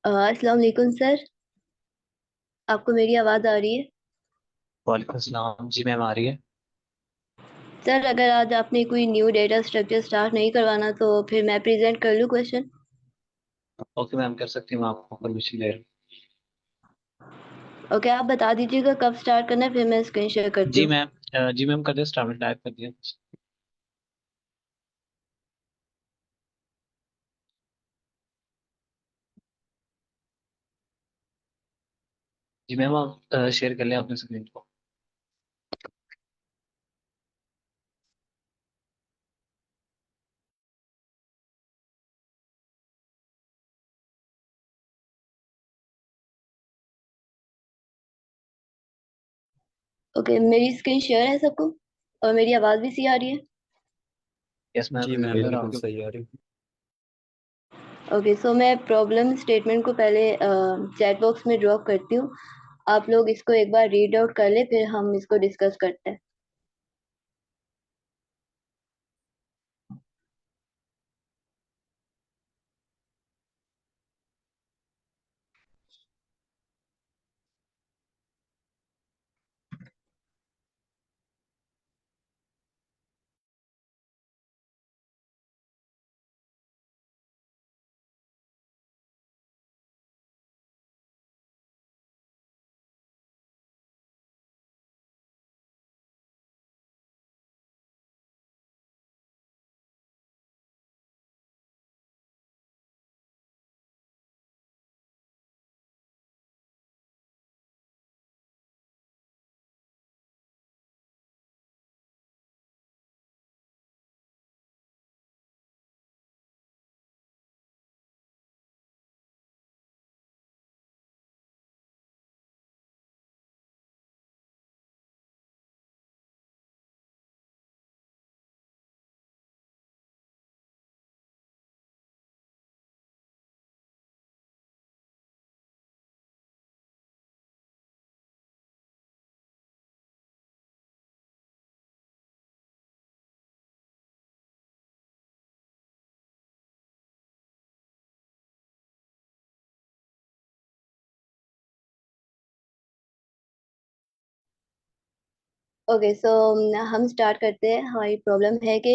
अस्सलाम वालेकुम सर। आपको मेरी आवाज़ आ रही है? वालेकुम सलाम जी। मैम आ रही है। सर, अगर आज आपने कोई न्यू डेटा स्ट्रक्चर स्टार्ट नहीं करवाना तो फिर मैं प्रेजेंट कर लूँ क्वेश्चन। ओके मैम, कर सकती हूँ, मैं आपको परमिशन ले रहा ओके, आप बता दीजिएगा कब स्टार्ट करना है, फिर मैं स्क्रीन शेयर हूँ। करती जी हूँ। मैम। जी मैम, कर दिया, स्टार्ट में टाइप कर दिया। जी मैम, आप शेयर कर लें अपने स्क्रीन को। ओके, मेरी स्क्रीन शेयर है सबको और मेरी आवाज़ भी सी आ रही है? यस मैम, जी मैम, क्लियर आ बिल्कुल रही सही आ रही। ओके, सो मैं प्रॉब्लम स्टेटमेंट को पहले चैट बॉक्स में ड्रॉप करती हूँ। आप लोग इसको एक बार रीड आउट कर ले, फिर हम इसको डिस्कस करते हैं। ओके, सो हम स्टार्ट करते हैं। हमारी प्रॉब्लम है कि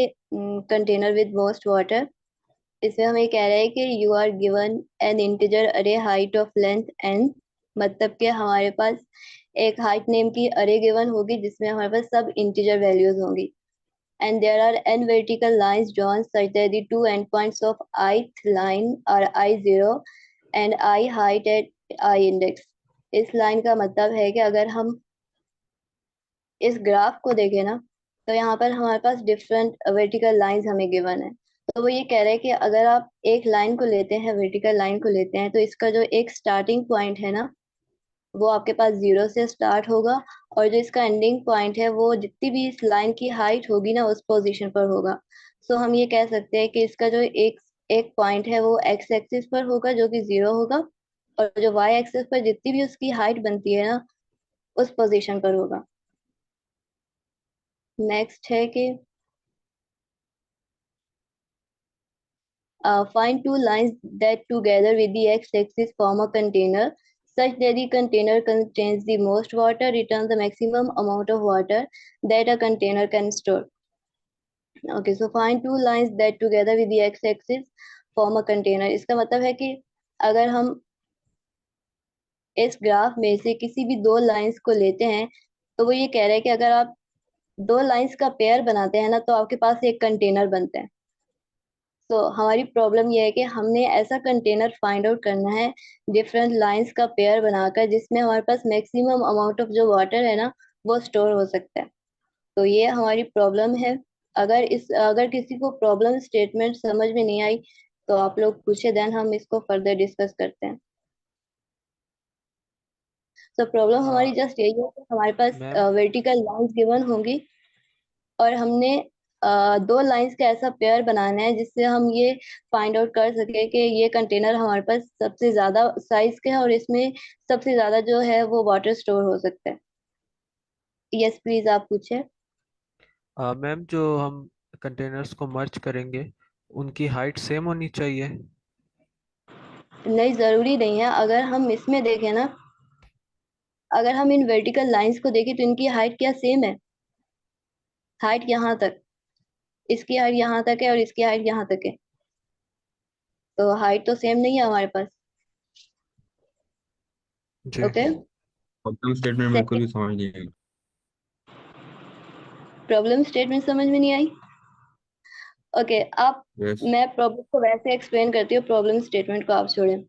कंटेनर विद मोस्ट वाटर। इसमें हमें कह रहा है कि you are given an integer array height of length n. मतलब कि हमारे पास एक हाइट नेम की अरे गिवन होगी जिसमें हमारे पास सब इंटीजर वैल्यूज होंगी। And there are n vertical lines drawn such that the two end points of ith line are i zero and i height at i index. इस लाइन का मतलब है कि अगर हम इस ग्राफ को देखें ना, तो यहाँ पर हमारे पास डिफरेंट वर्टिकल लाइंस हमें गिवन है। तो वो ये कह रहे हैं कि अगर आप एक लाइन को लेते हैं, वर्टिकल लाइन को लेते हैं, तो इसका जो एक स्टार्टिंग पॉइंट है ना, वो आपके पास जीरो से स्टार्ट होगा। और जो इसका एंडिंग पॉइंट है वो जितनी भी इस लाइन की हाइट होगी ना, उस पोजीशन पर होगा। सो हम ये कह सकते हैं कि इसका जो एक एक पॉइंट है वो एक्स एक्सिस पर होगा जो कि जीरो होगा, और जो वाई एक्सिस पर जितनी भी उसकी हाइट बनती है ना, उस पोजीशन पर होगा। नेक्स्ट है कि find two lines that together with the x-axis form a container such that the container contains the most water, return the maximum amount of water that a container can store. Okay, so find two lines that together with the x-axis form a container. इसका मतलब है कि अगर हम इस graph में से किसी भी दो लाइंस को लेते हैं, तो वो ये कह रहे हैं कि अगर आप दो लाइंस का पेयर बनाते हैं ना, तो आपके पास एक कंटेनर बनता है। तो हमारी प्रॉब्लम यह है कि हमने ऐसा कंटेनर फाइंड आउट करना है डिफरेंट लाइंस का पेयर बनाकर, जिसमें हमारे पास मैक्सिमम अमाउंट ऑफ जो वाटर है ना, वो स्टोर हो सकता है। तो ये हमारी प्रॉब्लम है। अगर किसी को प्रॉब्लम स्टेटमेंट समझ में नहीं आई तो आप लोग पूछे, देन हम इसको फर्दर डिस्कस करते हैं। तो प्रॉब्लम हमारी आ, जस्ट यही है कि हमारे पास मैम। वर्टिकल लाइंस गिवन होंगी, और हमने दो लाइंस का ऐसा पेयर बनाना है जिससे हम ये फाइंड आउट कर सके कि ये कंटेनर हमारे पास सबसे ज्यादा साइज का है और इसमें सबसे ज्यादा जो है वो वाटर स्टोर हो सकता है। यस प्लीज, आप पूछे। मैम, जो हम कंटेनर्स को मर्ज करेंगे उनकी हाइट सेम होनी चाहिए। नहीं, जरूरी नहीं है। अगर हम इसमें देखें ना, अगर हम इन वर्टिकल लाइंस को देखें तो इनकी हाइट क्या सेम है? हाइट यहाँ तक, इसकी हाइट यहाँ तक है और इसकी हाइट यहाँ तक है, तो हाइट तो सेम नहीं है हमारे पास। जी। ओके। प्रॉब्लम स्टेटमेंट बिल्कुल भी समझ नहीं आई। प्रॉब्लम स्टेटमेंट समझ में नहीं आई? ओके, आप, यस। मैं प्रॉब्लम को वैसे एक्सप्लेन करती हूँ, प्रॉब्लम स्टेटमेंट को आप छोड़ें।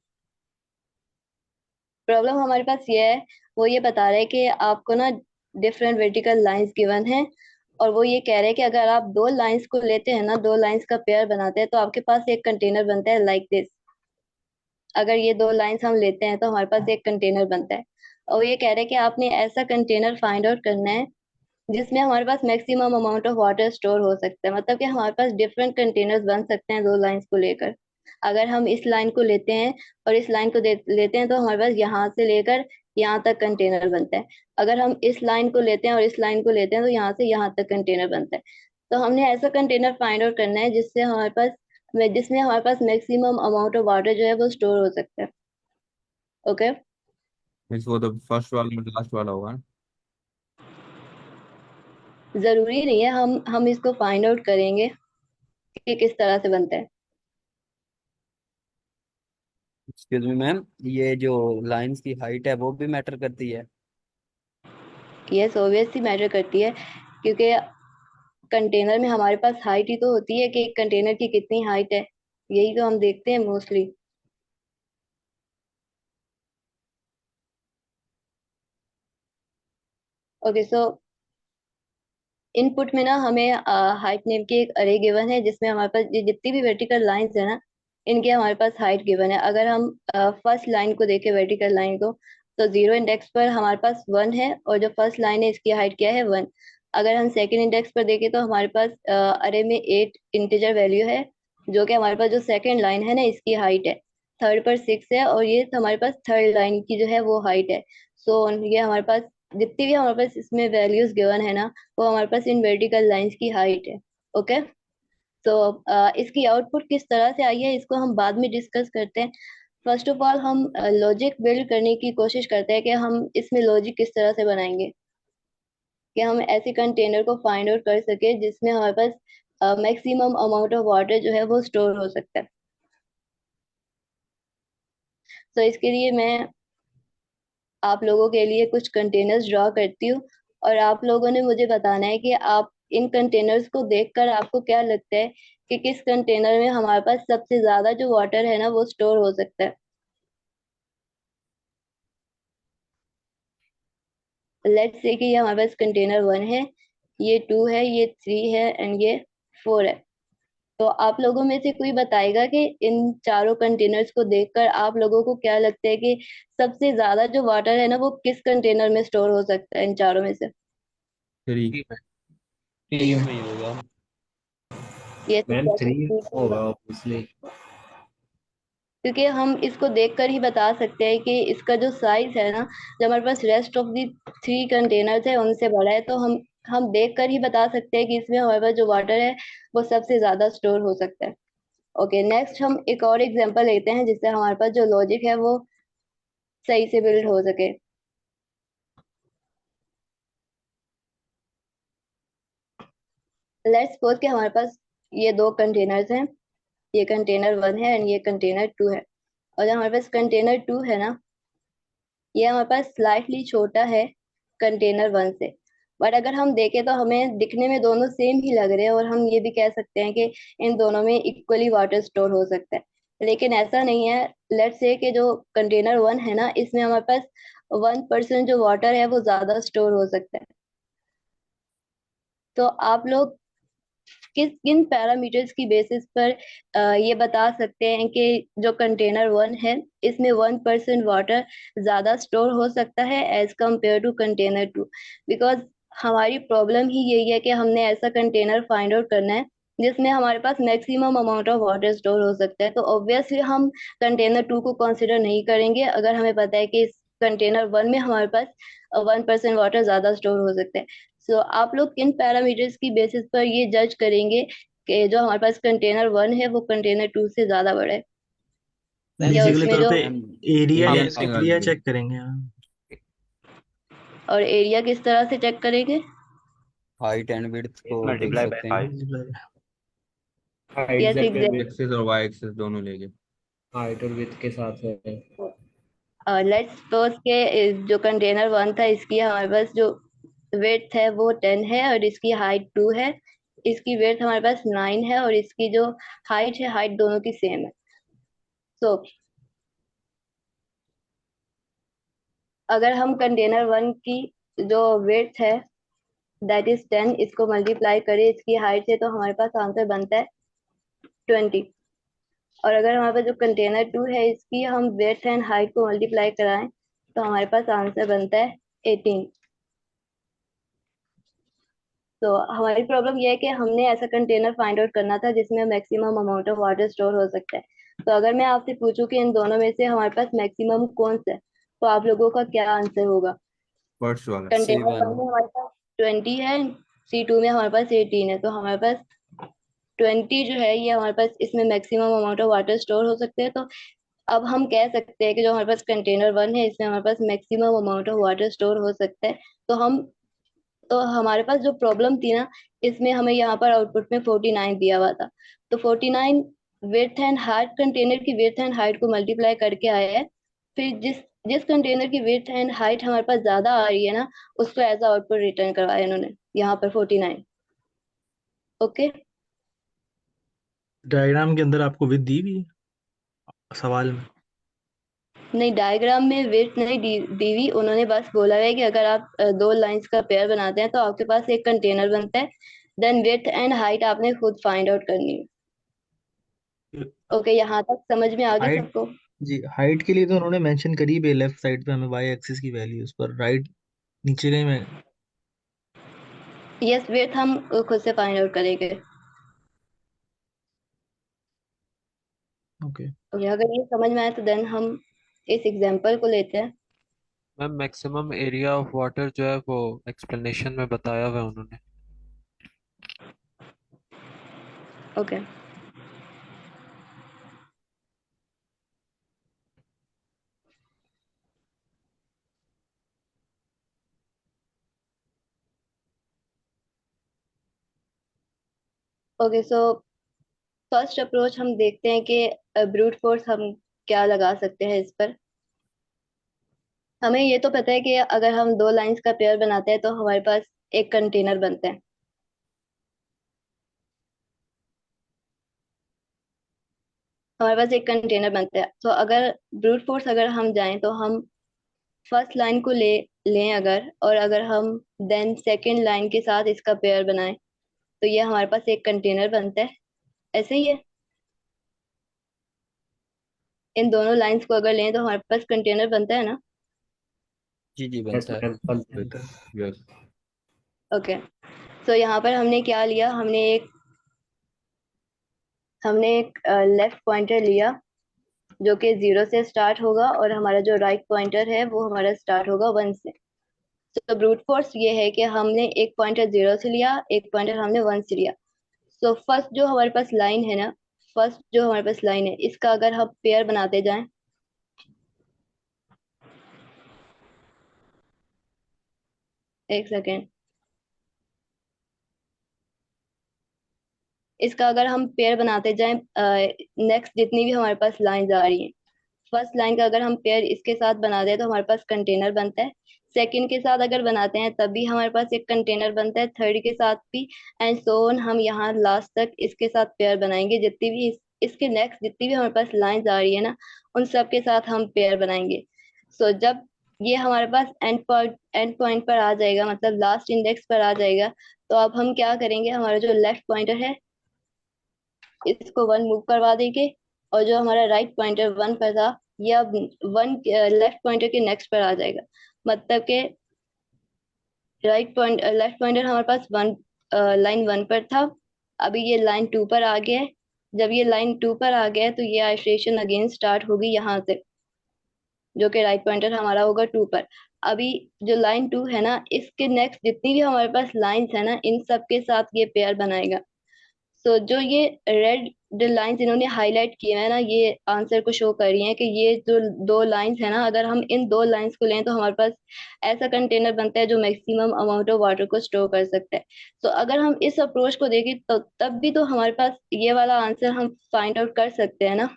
प्रॉब्लम हमारे पास ये है, वो ये बता रहे हैं कि आपको ना डिफरेंट वर्टिकल लाइंस गिवन है, और वो ये कह रहे हैं कि अगर आप दो लाइंस को लेते हैं ना, दो लाइंस का पेयर बनाते हैं, तो आपके पास एक कंटेनर बनता है लाइक दिस। अगर ये दो लाइंस हम लेते हैं तो हमारे पास एक कंटेनर बनता है। और ये कह रहे हैं कि आपने ऐसा कंटेनर फाइंड आउट करना है जिसमें हमारे पास maximum amount of water store हो सकता है। मतलब कि हमारे पास डिफरेंट कंटेनर्स बन सकते हैं दो लाइंस को लेकर। अगर हम इस लाइन को लेते हैं और इस लाइन को लेते हैं, तो हमारे पास यहाँ से लेकर यहाँ तक कंटेनर बनता है। अगर हम इस लाइन को लेते हैं और इस लाइन को लेते हैं, तो यहाँ से यहाँ तक कंटेनर बनता है। तो हमने ऐसा कंटेनर फाइंड आउट करना है जिसमें हमारे पास मैक्सिमम अमाउंट ऑफ वाटर जो है वो स्टोर हो सकता है। ओके। मीन्स वो तो फर्स्ट वाला में लास्ट वाला होगा ना। जरूरी नहीं है, हम इसको फाइंड आउट करेंगे कि किस तरह से बनता है। एक्सक्यूज मी मैम, ये जो लाइंस की हाइट है वो भी मैटर करती है? ये ऑब्वियसली मैटर करती है, क्योंकि कंटेनर में हमारे पास हाइट ही तो होती है कि एक कंटेनर की कितनी हाइट है। यही तो हम देखते हैं मोस्टली। ओके, सो इनपुट में ना हमें हाइट नेम की एक अरे गिवन है, जिसमें हमारे पास ये जितनी भी वर्टिकल लाइंस है ना, इनके हमारे पास हाइट गिवन है। अगर हम फर्स्ट लाइन को देखें, वर्टिकल लाइन को, तो जीरो इंडेक्स पर हमारे पास वन है, और जो फर्स्ट लाइन है इसकी हाइट क्या है? वन। अगर हम सेकंड इंडेक्स पर देखें तो हमारे पास अरे में एट इंटीजर वैल्यू है, जो कि हमारे पास जो सेकंड लाइन है ना इसकी हाइट है। थर्ड पर सिक्स है, और ये हमारे पास थर्ड लाइन की जो है वो हाइट है। सो ये हमारे पास जितनी भी हमारे पास इसमें वैल्यूज गिवन है ना, वो हमारे पास इन वर्टिकल लाइंस की हाइट है। ओके। तो इसकी आउटपुट किस तरह से आई है इसको हम बाद में डिस्कस करते हैं। फर्स्ट ऑफ ऑल हम लॉजिक बिल्ड करने की कोशिश करते हैं कि हम इसमें लॉजिक किस तरह से बनाएंगे कि हम ऐसे कंटेनर को फाइंड आउट कर सके जिसमें हमारे पास मैक्सिमम अमाउंट ऑफ वाटर जो है वो स्टोर हो सकता है। तो इसके लिए मैं आप लोगों के लिए कुछ कंटेनर्स ड्रॉ करती हूँ, और आप लोगों ने मुझे बताना है कि आप इन कंटेनर्स को देखकर आपको क्या लगता है कि किस कंटेनर में हमारे पास सबसे ज्यादा जो वाटर है ना वो स्टोर हो सकता है। लेट्स से कि ये हमारे पास कंटेनर वन है, ये टू है, ये थ्री है, एंड ये फोर है। तो आप लोगों में से कोई बताएगा कि इन चारों कंटेनर्स को देखकर आप लोगों को क्या लगता है कि सबसे ज्यादा जो वाटर है ना वो किस कंटेनर में स्टोर हो सकता है इन चारों में से? थ्री। ठीक है। थ्री में ही होगा। ये तो मैम थ्री होगा, होगा ऑब्वियसली। क्योंकि हम इसको देखकर ही बता सकते हैं कि इसका जो साइज है ना, जो हमारे पास rest of the three containers है उनसे बड़ा है। तो हम देखकर ही बता सकते हैं कि इसमें हमारे पास जो वाटर है वो सबसे ज्यादा स्टोर हो सकता है। ओके, नेक्स्ट हम एक और एग्जांपल लेते हैं जिससे हमारे पास जो लॉजिक है वो सही से बिल्ड हो सके। लेट्स सपोज कि हमारे पास ये दो कंटेनर्स हैं, ये कंटेनर वन है एंड ये कंटेनर टू है। और जो हमारे पास कंटेनर टू है ना, ये हमारे पास स्लाइटली छोटा है कंटेनर वन से। बट अगर हम देखें तो हमें दिखने में दोनों सेम ही लग रहे हैं, और हम ये भी कह सकते हैं कि इन दोनों में इक्वली वाटर स्टोर हो सकता है। लेकिन ऐसा नहीं है। लेट्स से कि जो कंटेनर वन है ना, इसमें हमारे पास 1% जो वाटर है वो ज्यादा स्टोर हो सकता है। तो आप लोग किन पैरामीटर्स की बेसिस पर ये बता सकते हैं कि जो कंटेनर वन है इसमें 1% वाटर ज्यादा स्टोर हो सकता है as compare to container two? Because हमारी प्रॉब्लम ही यही है कि हमने ऐसा कंटेनर फाइंड आउट करना है जिसमें हमारे पास maximum amount of water store हो सकता है। तो ऑब्वियसली हम कंटेनर टू को कंसिडर नहीं करेंगे अगर हमें पता है कि इस कंटेनर वन में हमारे पास 1% वाटर ज्यादा स्टोर हो सकता है। सो आप लोग किन पैरामीटर्स की बेसिस पर ये जज करेंगे कि जो हमारे पास कंटेनर वन है वो कंटेनर टू से ज्यादा बड़ा है? या बेसिकली उसमें तौर जो पे मैम एरिया हाँ एरिया मैचिंग का एरिया वाली है। चेक करेंगे। हाँ, और एरिया किस तरह से चेक करेंगे? हाइट एंड विड्थ एस को देख मल्टीप्लाई बाय सकते हैं। 5। हाइट यस जेड पे भी एक्सिस और वाई एक्सिस दोनों लेके। हाइट और विड्थ के साथ है। लेट्स सपोज के जो कंटेनर वन था इसकी हमारे पास जो विड्थ है वो 10 है और इसकी हाइट 2 है। इसकी विड्थ हमारे पास 9 है और इसकी जो हाइट है, हाइट दोनों की सेम है। सो अगर हम कंटेनर वन की जो विड्थ है दैट इज 10 इसको मल्टीप्लाई करें इसकी हाइट से, तो हमारे पास आंसर बनता है 20। और अगर हमारे पास जो कंटेनर टू है इसकी हम विड्थ एंड हाइट को मल्टीप्लाई कराएं तो हमारे पास आंसर बनता है 18। तो हमारी प्रॉब्लम यह है कि हमने ऐसा कंटेनर फाइंड आउट करना था जिसमें maximum amount of water store हो सकता है। तो अगर मैं आपसे पूछूं कि इन दोनों में से हमारे पास मैक्सिमम कौन सा है, तो आप लोगों का क्या आंसर होगा? फर्स्ट वाला। C container one one. में हमारे पास 20 है, सी टू में हमारे पास 18 है, तो हमारे पास 20 जो है ये हमारे पास इसमें maximum amount of water store हो सकते हैं। तो अब हम कह सकते हैं कि जो हमारे पास कंटेनर वन है इसमें हमारे पास maximum amount of water store हो सकता है। तो हम तो हमारे पास जो प्रॉब्लम थी ना इसमें हमें यहाँ पर आउटपुट में 49 दिया हुआ था। तो 49 विड्थ एंड हाइट, कंटेनर की विड्थ एंड हाइट को मल्टीप्लाई करके आया है। फिर जिस जिस कंटेनर की विड्थ एंड हाइट हमारे पास ज्यादा आ रही है ना उसको एज आउटपुट रिटर्न करवाया इन्होंने यहाँ पर 49। ओके। डायग्राम के अंदर आपको विद दी भी है सवाल में। नहीं, डायग्राम में विड्थ नहीं दी हुई, उन्होंने बस बोला है कि अगर आप दो लाइंस का पेयर बनाते हैं तो आपके पास एक कंटेनर बनता है। देन विड्थ एंड हाइट आपने खुद फाइंड आउट करनी है। ओके, यहाँ तक समझ में आ गया हाइट, सबको? जी हाइट के लिए तो उन्होंने मेंशन करी भी है लेफ्ट साइड पे हमें वाई एक्सिस की वैल्यू उस पर, राइट नीचे गए में। यस, विड्थ हम खुद से फाइंड आउट करेंगे। ओके। ओके, अगर ये समझ में आए तो देन हम इस एग्जांपल को लेते हैं। Ma'am maximum area of water जो है वो एक्सप्लेनेशन में बताया हुआ है उन्होंने। Okay. Okay, so first approach हम देखते हैं कि ब्रूट फोर्स हम क्या लगा सकते हैं इस पर। हमें ये तो पता है कि अगर हम दो लाइंस का पेयर बनाते हैं तो हमारे पास एक कंटेनर बनता है। हमारे पास एक कंटेनर बनता है, तो अगर ब्रूट फोर्स अगर हम जाएं तो हम फर्स्ट लाइन को ले लें अगर, और अगर हम देन सेकंड लाइन के साथ इसका पेयर बनाएं तो ये हमारे पास एक कंटेनर बनता है। ऐसे ही है, इन दोनों लाइंस को अगर लें तो हमारे पास कंटेनर बनता है ना? जी जी यस बनता है। मैम बनता है। यस। ओके। तो यहाँ पर हमने क्या लिया, हमने एक लेफ्ट पॉइंटर लिया जो कि 0 से स्टार्ट होगा और हमारा जो राइट पॉइंटर है वो हमारा स्टार्ट होगा 1 से। तो ब्रूट फोर्स ये है कि हमने एक पॉइंटर 0 से लिया, एक पॉइंटर हमने 1 से लिया। सो फर्स्ट जो हमारे पास लाइन है ना, फर्स्ट जो हमारे पास लाइन है इसका अगर हम पेयर बनाते जाएं, एक सेकेंड, इसका अगर हम पेयर बनाते जाएं नेक्स्ट जितनी भी हमारे पास लाइन आ रही हैं, फर्स्ट लाइन का अगर हम पेयर इसके साथ बनाते हैं तो हमारे पास कंटेनर बनता है। सेकंड के साथ अगर बनाते हैं तब भी हमारे पास एक कंटेनर बनता है, थर्ड के साथ भी, एंड सो ऑन। हम यहाँ लास्ट तक इसके साथ पेयर बनाएंगे, जितनी भी इसके नेक्स्ट जितनी भी हमारे पास लाइंस आ रही है ना उन सब के साथ हम पेयर बनाएंगे। सो जब ये हमारे पास एंड पॉइंट पर आ जाएगा, मतलब लास्ट इंडेक्स पर आ जाएगा, तो अब हम क्या करेंगे, हमारा जो लेफ्ट पॉइंटर है इसको 1 मूव करवा देंगे और जो हमारा राइट पॉइंटर 1 पर था ये अब 1 लेफ्ट पॉइंटर के नेक्स्ट पर आ जाएगा। मतलब के लेफ्ट पॉइंटर हमारे पास लाइन 1 पर था, अभी ये लाइन 2 पर आ गया है। जब ये लाइन 2 पर आ गया है तो ये आइट्रेशन अगेन स्टार्ट होगी यहाँ से, जो कि राइट पॉइंटर हमारा होगा 2 पर। अभी जो लाइन 2 है ना इसके नेक्स्ट जितनी भी हमारे पास लाइंस है ना इन सब के साथ ये पेयर बनाएगा। सो जो ये रेड लाइंस इन्होंने हाईलाइट किए हैं ना, ये आंसर को शो कर रही हैं कि ये जो दो लाइंस है ना, अगर हम इन दो लाइंस को लें तो हमारे पास ऐसा कंटेनर बनता है जो मैक्सिमम अमाउंट ऑफ वाटर को स्टोर कर सकता है। तो अगर हम इस अप्रोच को देखें तो तब भी तो हमारे पास ये वाला आंसर हम फाइंड आउट कर सकते हैं ना।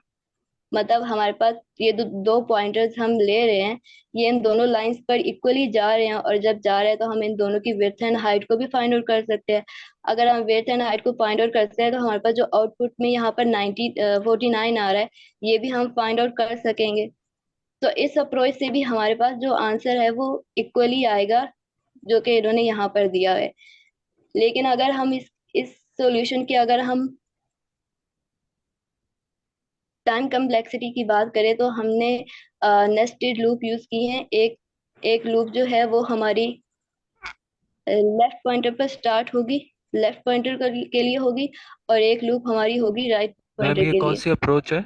मतलब हमारे पास ये दो पॉइंटर्स हम ले रहे हैं, ये इन दोनों लाइंस पर इक्वली जा रहे हैं, और जब जा रहे हैं तो हम इन दोनों की विड्थ एंड हाइट को भी फाइंड आउट कर सकते हैं। अगर हम विड्थ एंड हाइट को फाइंड आउट करते हैं तो हमारे पास जो आउटपुट में यहाँ पर 49 आ रहा है, ये भी हम फाइंड आउट कर सकेंगे। तो इस अप्रोच से भी हमारे पास जो आंसर है वो इक्वली आएगा जो कि इन्होंने यहाँ पर दिया है। लेकिन अगर हम इस सॉल्यूशन की अगर हम टाइम कम्प्लेक्सिटी की बात करें तो हमने नेस्टेड लूप यूज की है। एक एक लूप जो है वो हमारी लेफ्ट पॉइंटर पर स्टार्ट होगी, लेफ्ट पॉइंटर के लिए होगी, और एक लूप हमारी होगी राइट मैम पॉइंटर ये के कौन लिए। सी अप्रोच है?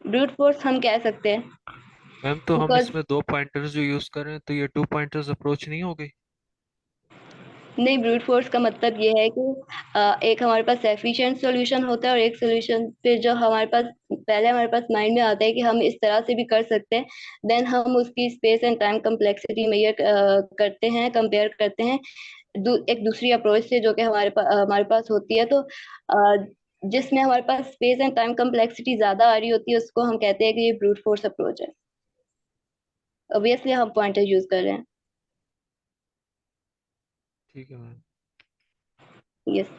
ब्रूट फोर्स हम कह सकते हैं, मैम तो हम बिकॉज इसमें 2 पॉइंटर्स जो यूज कर रहे हैं तो ये 2 पॉइंटर्स अप्रोच नहीं हो गई? नहीं, ब्रूट फोर्स का मतलब ये है कि एक हमारे पास एफिशिएंट सॉल्यूशन होता है और एक सॉल्यूशन फिर जो हमारे पास पहले हमारे पास माइंड में आता है कि हम इस तरह से भी कर सकते हैं, देन हम उसकी space and time complexity measure करते हैं, कंपेयर करते हैं एक दूसरी अप्रोच से जो कि हमारे पास होती है। तो जिसमें हमारे पास स्पेस एंड टाइम कम्प्लेक्सिटी ज्यादा आ रही होती है उसको हम कहते हैं कि ये ब्रूट फोर्स अप्रोच है। ऑब्वियसली हम पॉइंटर यूज कर रहे हैं। ठीक है मैम। यस।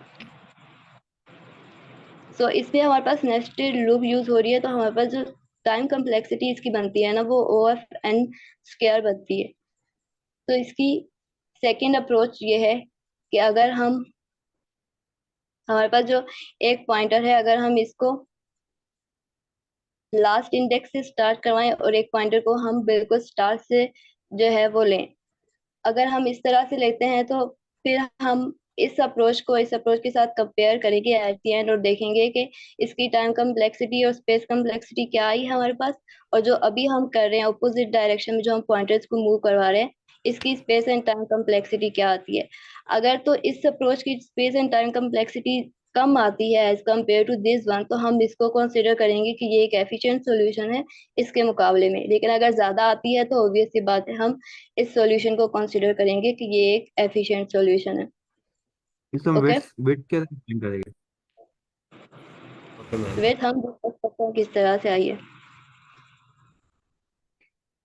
सो इसमें हमारे पास नेस्टेड लूप यूज हो रही है, तो हमारे पास जो टाइम कम्प्लेक्सिटी इसकी बनती है ना वो ओ एफ एन स्क्वायर बनती है। तो इसकी सेकेंड अप्रोच ये है कि अगर हम हमारे पास जो एक पॉइंटर है, अगर हम इसको लास्ट इंडेक्स से स्टार्ट करवाएं और एक पॉइंटर को हम बिल्कुल स्टार्ट से जो है वो लें, अगर हम इस तरह से लेते हैं तो फिर हम इस अप्रोच के साथ कंपेयर करेंगे एट द एंड और देखेंगे कि इसकी टाइम कम्प्लेक्सिटी और स्पेस कम्प्लेक्सिटी क्या आई है हमारे पास, और जो अभी हम कर रहे हैं अपोजिट डायरेक्शन में जो हम पॉइंटर्स को मूव करवा रहे हैं, इसकी स्पेस एंड टाइम कम्प्लेक्सिटी क्या आती है। अगर तो इस अप्रोच की स्पेस एंड टाइम कम्प्लेक्सिटी कम आती है as compare to this one, तो हम इसको कंसिडर करेंगे कि ये एक एफिशिएंट सॉल्यूशन है इसके मुकाबले में। लेकिन अगर ज्यादा आती है तो ऑब्वियस सी बात है हम इस सॉल्यूशन को कंसिडर करेंगे कि ये एक एफिशिएंट सॉल्यूशन है। इसमें ओके, वेट वेट कैसे find करेंगे? Okay ma'am. वेट हम डिस्कस करते हैं किस तरह से आई है।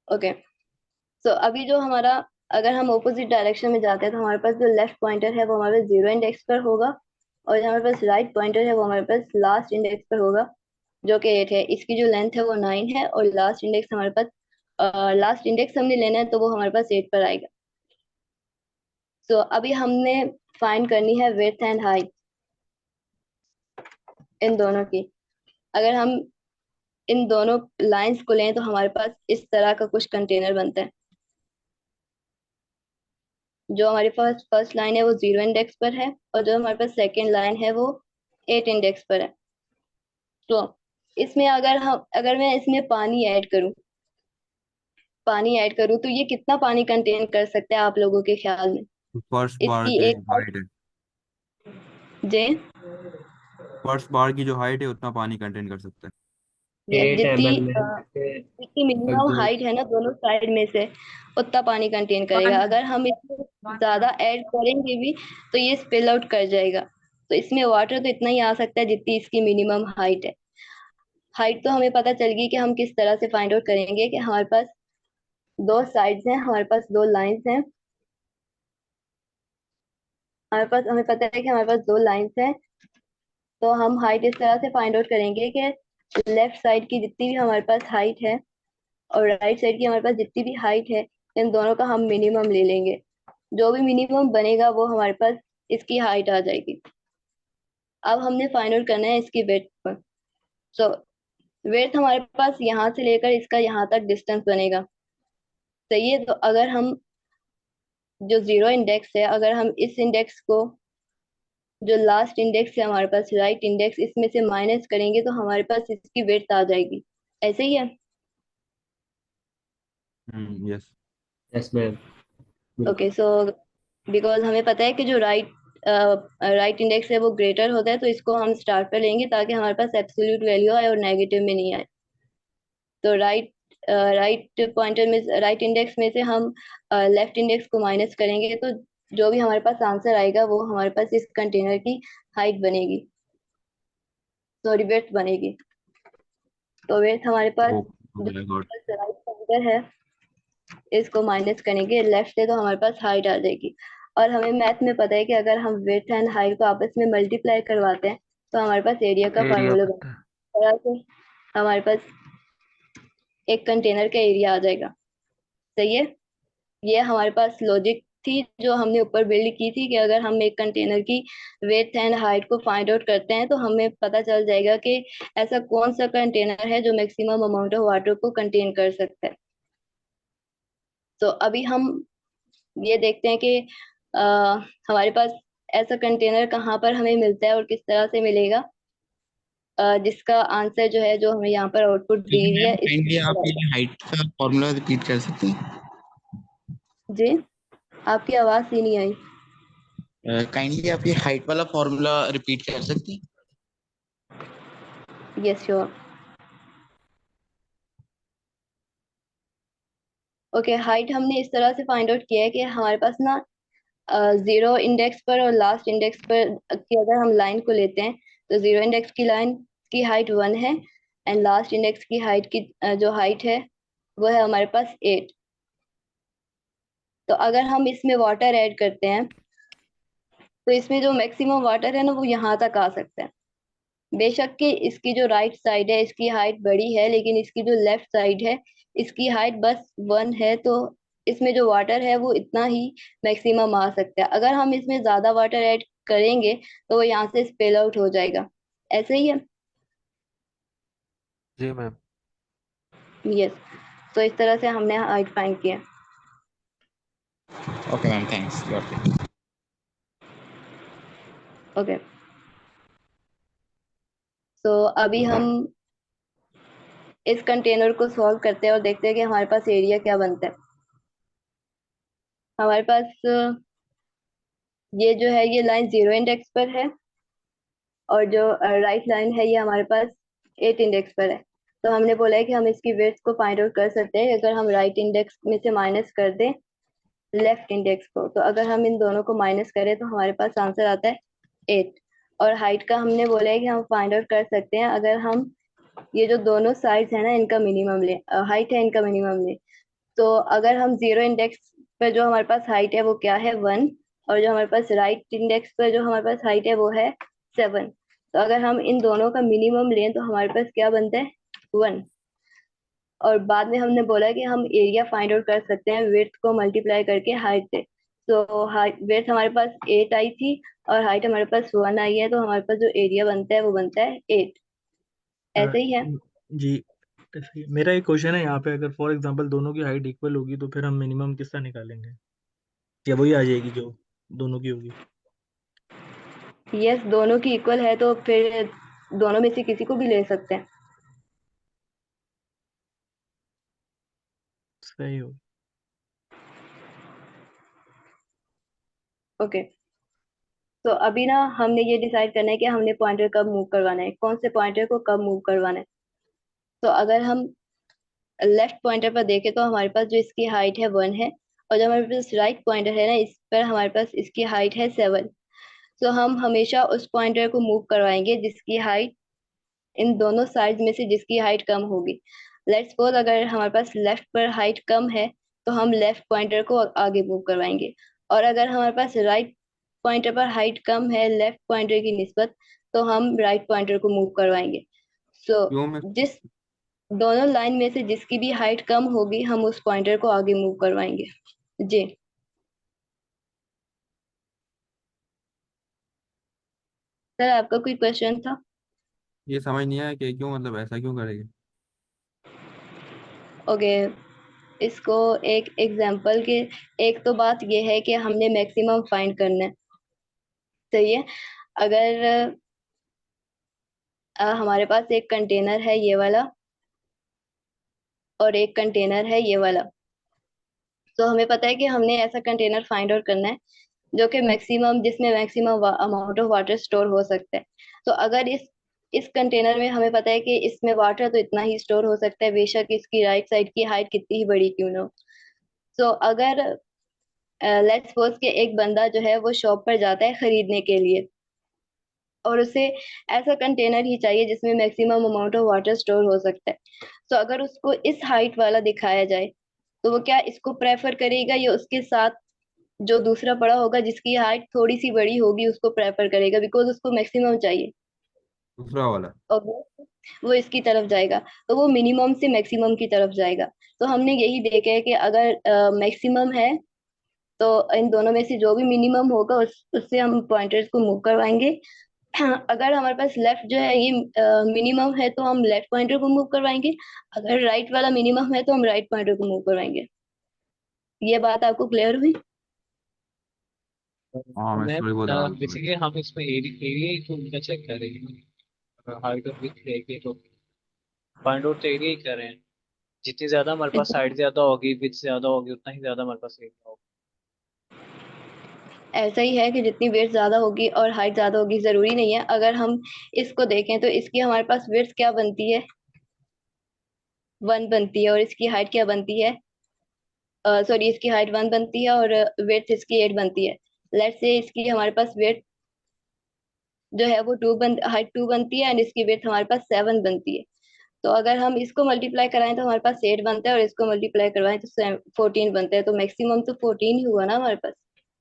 ओके, सो अभी जो हमारा, अगर हम ऑपोजिट डायरेक्शन में जाते हैं तो हमारे पास जो लेफ्ट पॉइंटर है वो हमारे पास 0 इंडेक्स पर होगा, और जो हमारे पास राइट पॉइंटर है वो हमारे पास लास्ट इंडेक्स पर होगा जो कि 8 है। इसकी जो लेंथ है वो 9 है, और लास्ट इंडेक्स हमारे पास लास्ट इंडेक्स हमने लेना है तो वो हमारे पास 8 पर आएगा। सो अभी हमने फाइंड करनी है विड्थ एंड हाइट इन दोनों की। अगर हम इन दोनों लाइंस को लें तो हमारे पास इस तरह का कुछ कंटेनर बनता है। जो हमारे पास फर्स्ट लाइन है वो 0 इंडेक्स पर है, और जो हमारे पास सेकेंड लाइन है वो 8 इंडेक्स पर है। तो इसमें अगर मैं इसमें पानी ऐड करूं तो ये कितना पानी कंटेन कर सकता है आप लोगों के ख्याल में? फर्स्ट बार इसकी की एक जो हाइट है, जे फर्स्ट बार की जो हाइट है उतना पानी कंटेन कर सकते हैं। यस, 8 ml में जितनी और मिनिमम जो हाइट है ना दोनों साइड में से, उतना पानी कंटेन करेगा। अगर हम इसमें ज्यादा ऐड करेंगे भी तो ये स्पिल आउट कर जाएगा। तो इसमें वाटर तो इतना ही आ सकता है जितनी इसकी मिनिमम हाइट है। हाइट तो हमें पता चल गई कि हम किस तरह से फाइंड आउट करेंगे कि हमारे पास दो साइड्स हैं, हमारे पास दो लाइंस हैं, हमें पता है कि हमारे पास दो लाइंस हैं। तो हम हाइट इस तरह से फाइंड आउट करेंगे कि लेफ्ट साइड की जितनी भी हमारे पास हाइट है और राइट साइड की हमारे पास जितनी भी हाइट है, इन दोनों का हम मिनिमम ले लेंगे। जो भी मिनिमम बनेगा वो हमारे पास इसकी हाइट आ जाएगी। अब हमने फाइंड आउट करना है इसकी वेट पर। सो वेट हमारे पास यहाँ से लेकर इसका यहाँ तक डिस्टेंस बनेगा, सही है। तो अगर हम जो 0 इंडेक्स है, अगर हम इस इंडेक्स को जो लास्ट इंडेक्स है हमारे पास राइट इंडेक्स, इसमें से माइनस करेंगे तो हमारे पास इसकी विड्थ आ जाएगी। ऐसे ही है। यस। यस मैम, ओके, बिल्कुल। सो बिकॉज हमें पता है कि जो राइट राइट इंडेक्स है वो ग्रेटर होता है, तो इसको हम स्टार पे लेंगे ताकि हमारे पास एब्सोल्यूट वैल्यू आए और नेगेटिव में नहीं आए। तो राइट पॉइंटर में, राइट इंडेक्स में से हम लेफ्ट इंडेक्स को माइनस करेंगे, तो जो भी हमारे पास आंसर आएगा वो हमारे पास इस कंटेनर की हाइट बनेगी, सॉरी वेट बनेगी। तो वेट हमारे पास ओ जो माय गॉड। राइट पॉइंटर है इसको माइनस करेंगे लेफ्ट से, तो हमारे पास हाइट आ जाएगी। और हमें मैथ में पता है कि अगर हम विड्थ एंड हाइट को आपस में मल्टीप्लाई करवाते हैं तो हमारे पास एरिया का एरिया फार्मूला बनता है। बनता है, से हमारे पास एक कंटेनर का एरिया आ जाएगा। सही है, ये हमारे पास लॉजिक थी जो हमने ऊपर बिल्ड की थी कि अगर हम एक कंटेनर की विड्थ एंड हाइट को फाइंड आउट करते हैं तो हमें पता चल जाएगा कि ऐसा कौन सा कंटेनर है जो मैक्सिमम अमाउंट ऑफ वाटर को कंटेन कर सकता है। तो अभी हम ये देखते हैं कि अ, हमारे पास ऐसा कंटेनर कहाँ पर हमें मिलता है और किस तरह से मिलेगा, जिसका आंसर जो है जो हमें यहाँ पर आउटपुट दी लेकिन हुई मैम है इसके काइंडली आप ऊपर ये आएगा। हाइट का फॉर्मूला रिपीट कर सकते हैं? जी, आपकी आवाज ही नहीं आई। काइंडली आप ये हाइट वाला फॉर्मूला रिपीट कर सकते हैं? Yes sure. ओके, हाइट हमने इस तरह से फाइंड आउट किया है कि हमारे पास ना जीरो इंडेक्स पर और लास्ट इंडेक्स पर की अगर हम लाइन को लेते हैं तो जीरो इंडेक्स की लाइन की हाइट 1 है एंड लास्ट इंडेक्स की हाइट की जो हाइट है वो है हमारे पास 8। तो अगर हम इसमें वाटर ऐड करते हैं तो इसमें जो मैक्सिमम वाटर है ना वो यहाँ तक आ सकता है। बेशक कि इसकी जो राइट साइड है इसकी हाइट बड़ी है, लेकिन इसकी जो लेफ्ट साइड है इसकी हाइट बस 1 है, तो इसमें जो वाटर है वो इतना ही मैक्सिमम आ सकता है। अगर हम इसमें ज्यादा वाटर ऐड करेंगे तो वो यहाँ से स्पेल आउट हो जाएगा। ऐसे ही है। जी मैम। यस, तो इस तरह से हमने हाइट फाइंड किया। Okay ma'am, thanks, got it. Okay, तो अभी हम इस कंटेनर को सॉल्व करते हैं और देखते हैं कि हमारे पास एरिया क्या बनता है। हमारे पास ये जो है ये लाइन जीरो इंडेक्स पर है और जो राइट लाइन है ये हमारे पास 8 इंडेक्स पर है। तो हमने बोला है कि हम इसकी वेट्स को फाइंड आउट कर सकते हैं अगर हम राइट इंडेक्स में से माइनस कर दें लेफ्ट इंडेक्स को। तो अगर हम इन दोनों को माइनस करें तो हमारे पास आंसर आता है 8। और हाइट का हमने बोला है कि हम फाइंड आउट कर सकते हैं अगर हम ये जो दोनों साइड्स है ना इनका मिनिमम ले, हाइट है इनका मिनिमम ले। तो अगर हम जीरो इंडेक्स पर जो हमारे पास हाइट है वो क्या है 1, और जो हमारे पास राइट इंडेक्स पर जो हमारे पास हाइट है वो है 7। तो अगर हम इन दोनों का मिनिमम लें तो हमारे पास क्या बनता है 1। और बाद में हमने बोला कि हम एरिया फाइंड आउट कर सकते हैं विड्थ को मल्टीप्लाई करके हाइट से। तो हाइट विड्थ हमारे पास 8 आई थी और हाइट हमारे पास 1 आई है, तो हमारे पास जो एरिया बनता है वो बनता है 8। अ, ऐसे ही है। जी, ऐसे ही। मेरा एक क्वेश्चन है यहाँ पे, अगर फॉर एग्जांपल दोनों की हाइट इक्वल होगी तो फिर हम मिनिमम किसका निकालेंगे, या वही आ जाएगी जो दोनों की होगी? यस, दोनों की इक्वल है तो फिर दोनों में से किसी को भी ले सकते हैं। सही हो। ओके, तो अभी ना हमने ये डिसाइड करना है कि हमने पॉइंटर कब मूव करवाना है, कौन से पॉइंटर को कब मूव करवाना है। तो अगर हम लेफ्ट पॉइंटर पर देखें तो हमारे पास जो इसकी हाइट है 1 है, और जो हमारे पास राइट पॉइंटर है ना इस पर हमारे पास इसकी हाइट है 7। तो हम हमेशा उस पॉइंटर को मूव करवाएंगे जिसकी हाइट इन दोनों साइड में से जिसकी हाइट कम होगी। लेट्स सपोज अगर हमारे पास लेफ्ट पर हाइट कम है तो हम लेफ्ट पॉइंटर को आगे मूव करवाएंगे, और अगर हमारे पास राइट पॉइंटर पर हाइट कम है लेफ्ट पॉइंटर की निस्बत तो हम राइट पॉइंटर को मूव करवाएंगे। सो क्यों मैं? जिस दोनों लाइन में से जिसकी भी हाइट कम होगी हम उस पॉइंटर को आगे मूव करवाएंगे। जी सर, आपका कोई क्वेश्चन था? ये समझ नहीं आया कि क्यों, मतलब ऐसा क्यों करेंगे? ओके, इसको एक एग्जांपल के, एक तो बात ये है कि हमने मैक्सिमम फाइंड करना है। सही है, अगर हमारे पास एक कंटेनर है ये वाला और एक कंटेनर है ये वाला, तो हमें पता है कि हमने ऐसा कंटेनर फाइंड आउट करना है जो कि मैक्सिमम, जिसमें maximum amount of water store हो सकता है। तो अगर इस कंटेनर में हमें पता है कि इसमें वाटर तो इतना ही स्टोर हो सकता है, बेशक इसकी राइट साइड की हाइट कितनी ही बड़ी क्यों ना हो। तो अगर लेट्स सपोज कि एक बंदा जो है वो शॉप पर जाता है खरीदने के लिए, और उसे ऐसा कंटेनर ही चाहिए जिसमें maximum amount of water store हो सकता है। तो अगर उसको इस हाइट वाला दिखाया जाए तो वो क्या इसको प्रेफर करेगा, या उसके साथ जो दूसरा पड़ा होगा जिसकी हाइट थोड़ी सी बड़ी होगी उसको प्रेफर करेगा, बिकॉज उसको मैक्सिमम चाहिए दूसरा वाला। और वो इसकी तरफ जाएगा। तो वो मिनिमम से मैक्सिमम की तरफ जाएगा। तो हमने यही देखा है कि अगर मैक्सिमम है तो इन दोनों में से जो भी मिनिमम होगा उससे हम पॉइंटर्स को मूव करवाएंगे। अगर हमारे पास लेफ्ट जो है ये मिनिमम है तो हम लेफ्ट पॉइंटर को मूव करवाएंगे। अगर राइट वाला मिनिमम है तो हम राइट पॉइंटर को मूव करवाएंगे। ये बात आपको क्लियर हुई? हाँ मैं मैम थोड़ी बहुत आराम से बेसिकली हम इसमें एरिया ही तो उनका चेक कर रहे हैं, हाइट और विड्थ लेके तो फाइंड आउट तो एरिया ही कर रहे हैं। जितनी ज्यादा हमारे पास हाइट ज्यादा होगी, विड्थ ज्यादा होगी, उतना ही ज्यादा हमारे पास एरिया होगा। ऐसा ही है कि जितनी वेट ज्यादा होगी और हाइट ज्यादा होगी जरूरी नहीं है। अगर हम इसको देखें तो इसकी हमारे पास वेट क्या बनती है, 1 बनती है, और इसकी हाइट क्या बनती है, सॉरी इसकी हाइट 1 बनती है और वेट इसकी 8 बनती है। लेट्स से इसकी हमारे पास वेट जो है वो हाइट 2 बनती है एंड इसकी वेट हमारे पास 7 बनती है। तो अगर हम इसको मल्टीप्लाई कराएं तो हमारे पास 8 बनता है और इसको मल्टीप्लाई करवाएं तो 14 बनता है। तो मैक्सिमम तो 14 ही हुआ ना हमारे पास।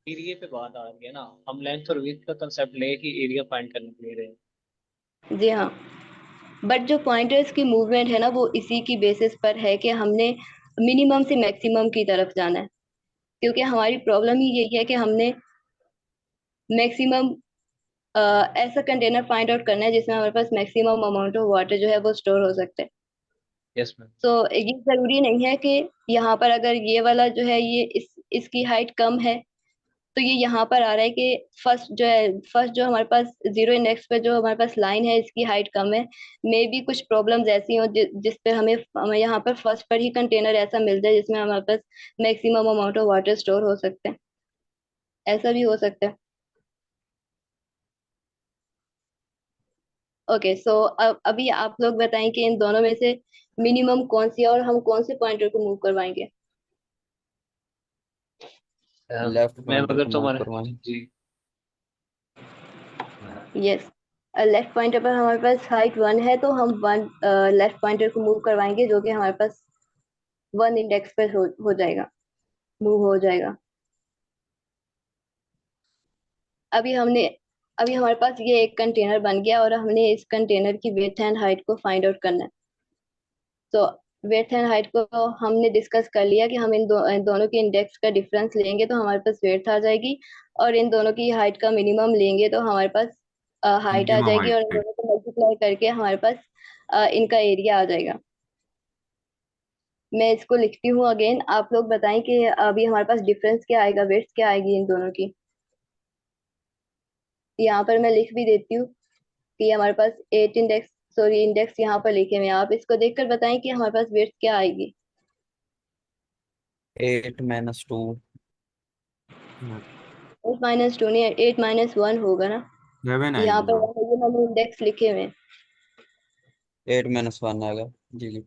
एरिया पे बात आ रही है ना, हम लेंथ और विड्थ का कंसेप्ट लेके एरिया फाइंड करने के लिए रहे हैं। जी हाँ, बट जो पॉइंटर्स की मूवमेंट है ना वो इसी की बेसिस पर है कि हमने मिनिमम से मैक्सिमम की तरफ जाना है। क्योंकि हमारी प्रॉब्लम ही यही है कि हमने मैक्सिमम ऐसा कंटेनर फाइंड आउट करना है जिसमें हमारे पास मैक्सिमम अमाउंट ऑफ वाटर जो है वो स्टोर हो सकता है। Yes ma'am. तो ये जरूरी नहीं है कि यहाँ पर अगर ये वाला जो है ये इसकी हाइट कम है तो ये यहाँ पर आ रहा है कि फर्स्ट जो हमारे पास जीरो इंडेक्स पे जो हमारे पास लाइन है इसकी हाइट कम है। मे बी कुछ प्रॉब्लम्स ऐसी हो जिस पे हमें यहाँ पर फर्स्ट पर ही कंटेनर ऐसा मिल जाए जिसमें हमारे पास maximum amount of water store हो सकते हैं। ऐसा भी हो सकता है। ओके, सो अभी आप लोग बताएं कि इन दोनों में से मिनिमम कौन सी है और हम कौन से पॉइंटर को मूव करवाएंगे। लेफ्ट मैम पॉइंटर अगर को मूव तुम्हारा करवाएं। जी यस, लेफ्ट पॉइंटर पर हमारे पास हाइट 1 है तो हम 1 लेफ्ट पॉइंटर को मूव करवाएंगे जो कि हमारे पास 1 इंडेक्स पर हो जाएगा, मूव हो जाएगा। अभी हमने अभी हमारे पास ये एक कंटेनर बन गया और हमने इस कंटेनर की विड्थ एंड हाइट को फाइंड आउट करना है। तो विड्थ एंड हाइट को हमने डिस्कस कर लिया कि हम इन दोनों के इंडेक्स का डिफरेंस लेंगे तो हमारे पास विड्थ आ जाएगी, और इन दोनों की हाइट का मिनिमम लेंगे तो हमारे पास हाइट आ मिनिमम जाएगी, और इन हाइट। दोनों को मल्टीप्लाई करके हमारे पास इनका एरिया आ जाएगा। मैं इसको लिखती हूँ अगेन, आप लोग बताएं कि अभी हमारे पास डिफरेंस क्या आएगा, विड्थ क्या आएगी इन दोनों की। यहाँ पर मैं लिख भी देती हूँ कि हमारे पास 8 इंडेक्स, सॉरी इंडेक्स यहाँ पर लिखे हुए हैं, आप इसको देखकर बताएं कि हमारे पास विड्थ क्या आएगी। 8 - 2। 8 - 2 नहीं, 8 - 1 होगा ना। 7 यहाँ आएगी पर हाँ। ये मैंने इंडेक्स लिखे हुए हैं। 8 - 1 आएगा। जी जी।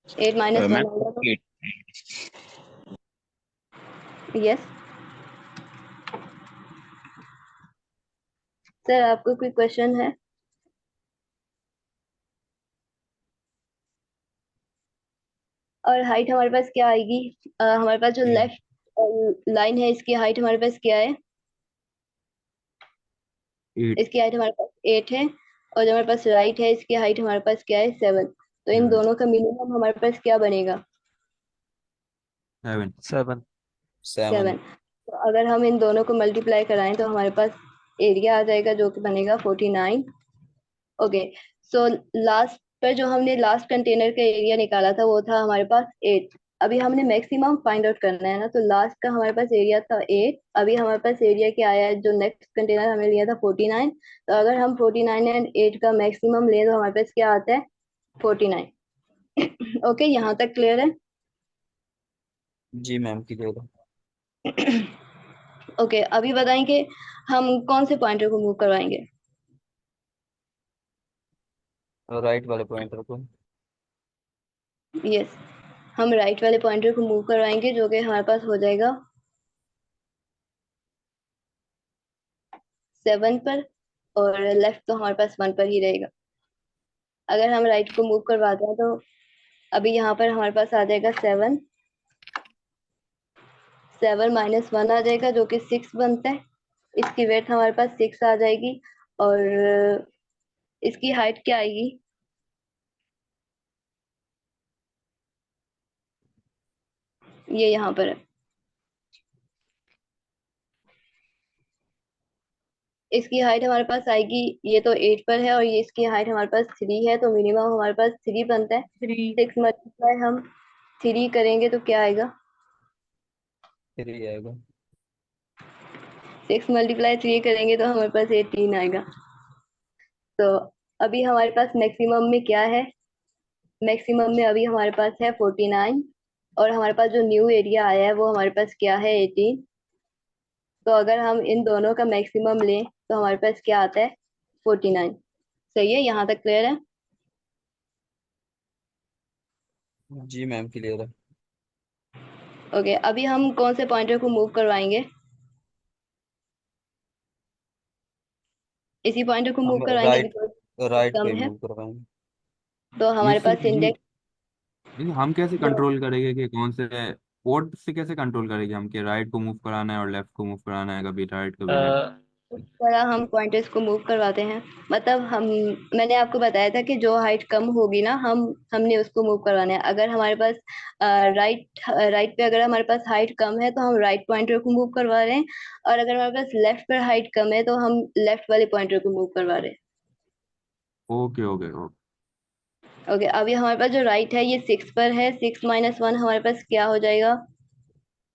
8 - 1 मैम होगा तो 48। यस सर, आपको कोई क्वेश्चन है? और हाइट हमारे पास क्या आएगी, हमारे पास जो लेफ्ट लाइन है इसकी हाइट हमारे पास क्या है, 8। इसकी हाइट हमारे पास 8 है, और जो हमारे पास राइट है इसकी हाइट हमारे पास क्या है, 7। तो इन 7। दोनों का मिनिमम हमारे पास क्या बनेगा, 7। 7। 7। 7। तो अगर हम इन दोनों को मल्टीप्लाई कराएं तो हमारे पास एरिया आ जाएगा जो कि बनेगा 49। ओके, सो लास्ट पर जो हमने लास्ट कंटेनर का एरिया निकाला था वो था हमारे पास 8। अभी हमने मैक्सिमम फाइंड आउट करना है ना, तो लास्ट का हमारे पास एरिया था 8। अभी हमारे पास एरिया क्या आया है, जो नेक्स्ट कंटेनर हमने लिया था 49। तो अगर हम 49 एंड 8 का मैक्सिमम लें तो हमारे पास क्या आता है, 49। ओके, यहाँ तक क्लियर है? जी मैम, क्लियर है। ओके, अभी बताएं कि हम कौन से पॉइंटर को मूव करवाएंगे। राइट वाले पॉइंटर को। यस, हम राइट वाले पॉइंटर को मूव करवाएंगे, जो कि हमारे पास हो जाएगा 7 पर, और लेफ्ट तो हमारे पास 1 पर ही रहेगा। अगर हम राइट को मूव करवाते हैं तो अभी यहाँ पर हमारे पास आ जाएगा 7, 7 माइनस 1 आ जाएगा, जो कि 6 बनता है। इसकी वेट हमारे पास 6 आ जाएगी, और इसकी हाइट क्या आएगी। ये यहाँ पर है। इसकी हाइट हमारे पास आएगी, ये तो 8 पर है, और ये इसकी हाइट हमारे पास 3 है, तो मिनिमम हमारे पास 3 बनता है। 6 मल्टीप्लाई हम 3 करेंगे तो क्या आएगा। 3 आएगा। 6 मल्टीप्लाई 3 करेंगे तो हमारे पास 18 आएगा। तो अभी हमारे पास मैक्सिमम में क्या है। मैक्सिमम में अभी हमारे पास है 49, और हमारे पास जो न्यू एरिया आया है वो हमारे पास क्या है, 18। तो अगर हम इन दोनों का मैक्सिमम लें तो हमारे पास क्या आता है, 49। सही है, यहाँ तक क्लियर है। जी मैम क्लियर है। ओके, अभी हम कौन से पॉइंटर को मूव करवाएंगे। इसी पॉइंटर को मूव हम करवाएंगे राइट, बिकॉज राइट को कम ही है। मूव करवाएंगे। तो हमारे इससे पास इंडेक्स हम कैसे जो कंट्रोल करेंगे कि कौन से पोर्ट से कैसे कंट्रोल करेंगे हम कि राइट को मूव कराना है और लेफ्ट को मूव कराना है, कभी राइट कभी लेफ्ट। इस तरह हम पॉइंटर्स को मूव करवाते हैं। मतलब हम मैंने आपको बताया था कि जो हाइट कम होगी ना, हमने उसको मूव करवाना है। अगर हमारे पास राइट राइट पे अगर हमारे पास हाइट कम है तो हम राइट पॉइंटर को मूव करवा रहे हैं, और अगर हमारे पास लेफ्ट पर हाइट कम है तो हम लेफ्ट वाले पॉइंटर को मूव करवा रहे हैं। Okay okay okay. ओके, अभी हमारे पास जो राइट है ये 6 पर है। 6 माइनस 1 हमारे पास क्या हो जाएगा,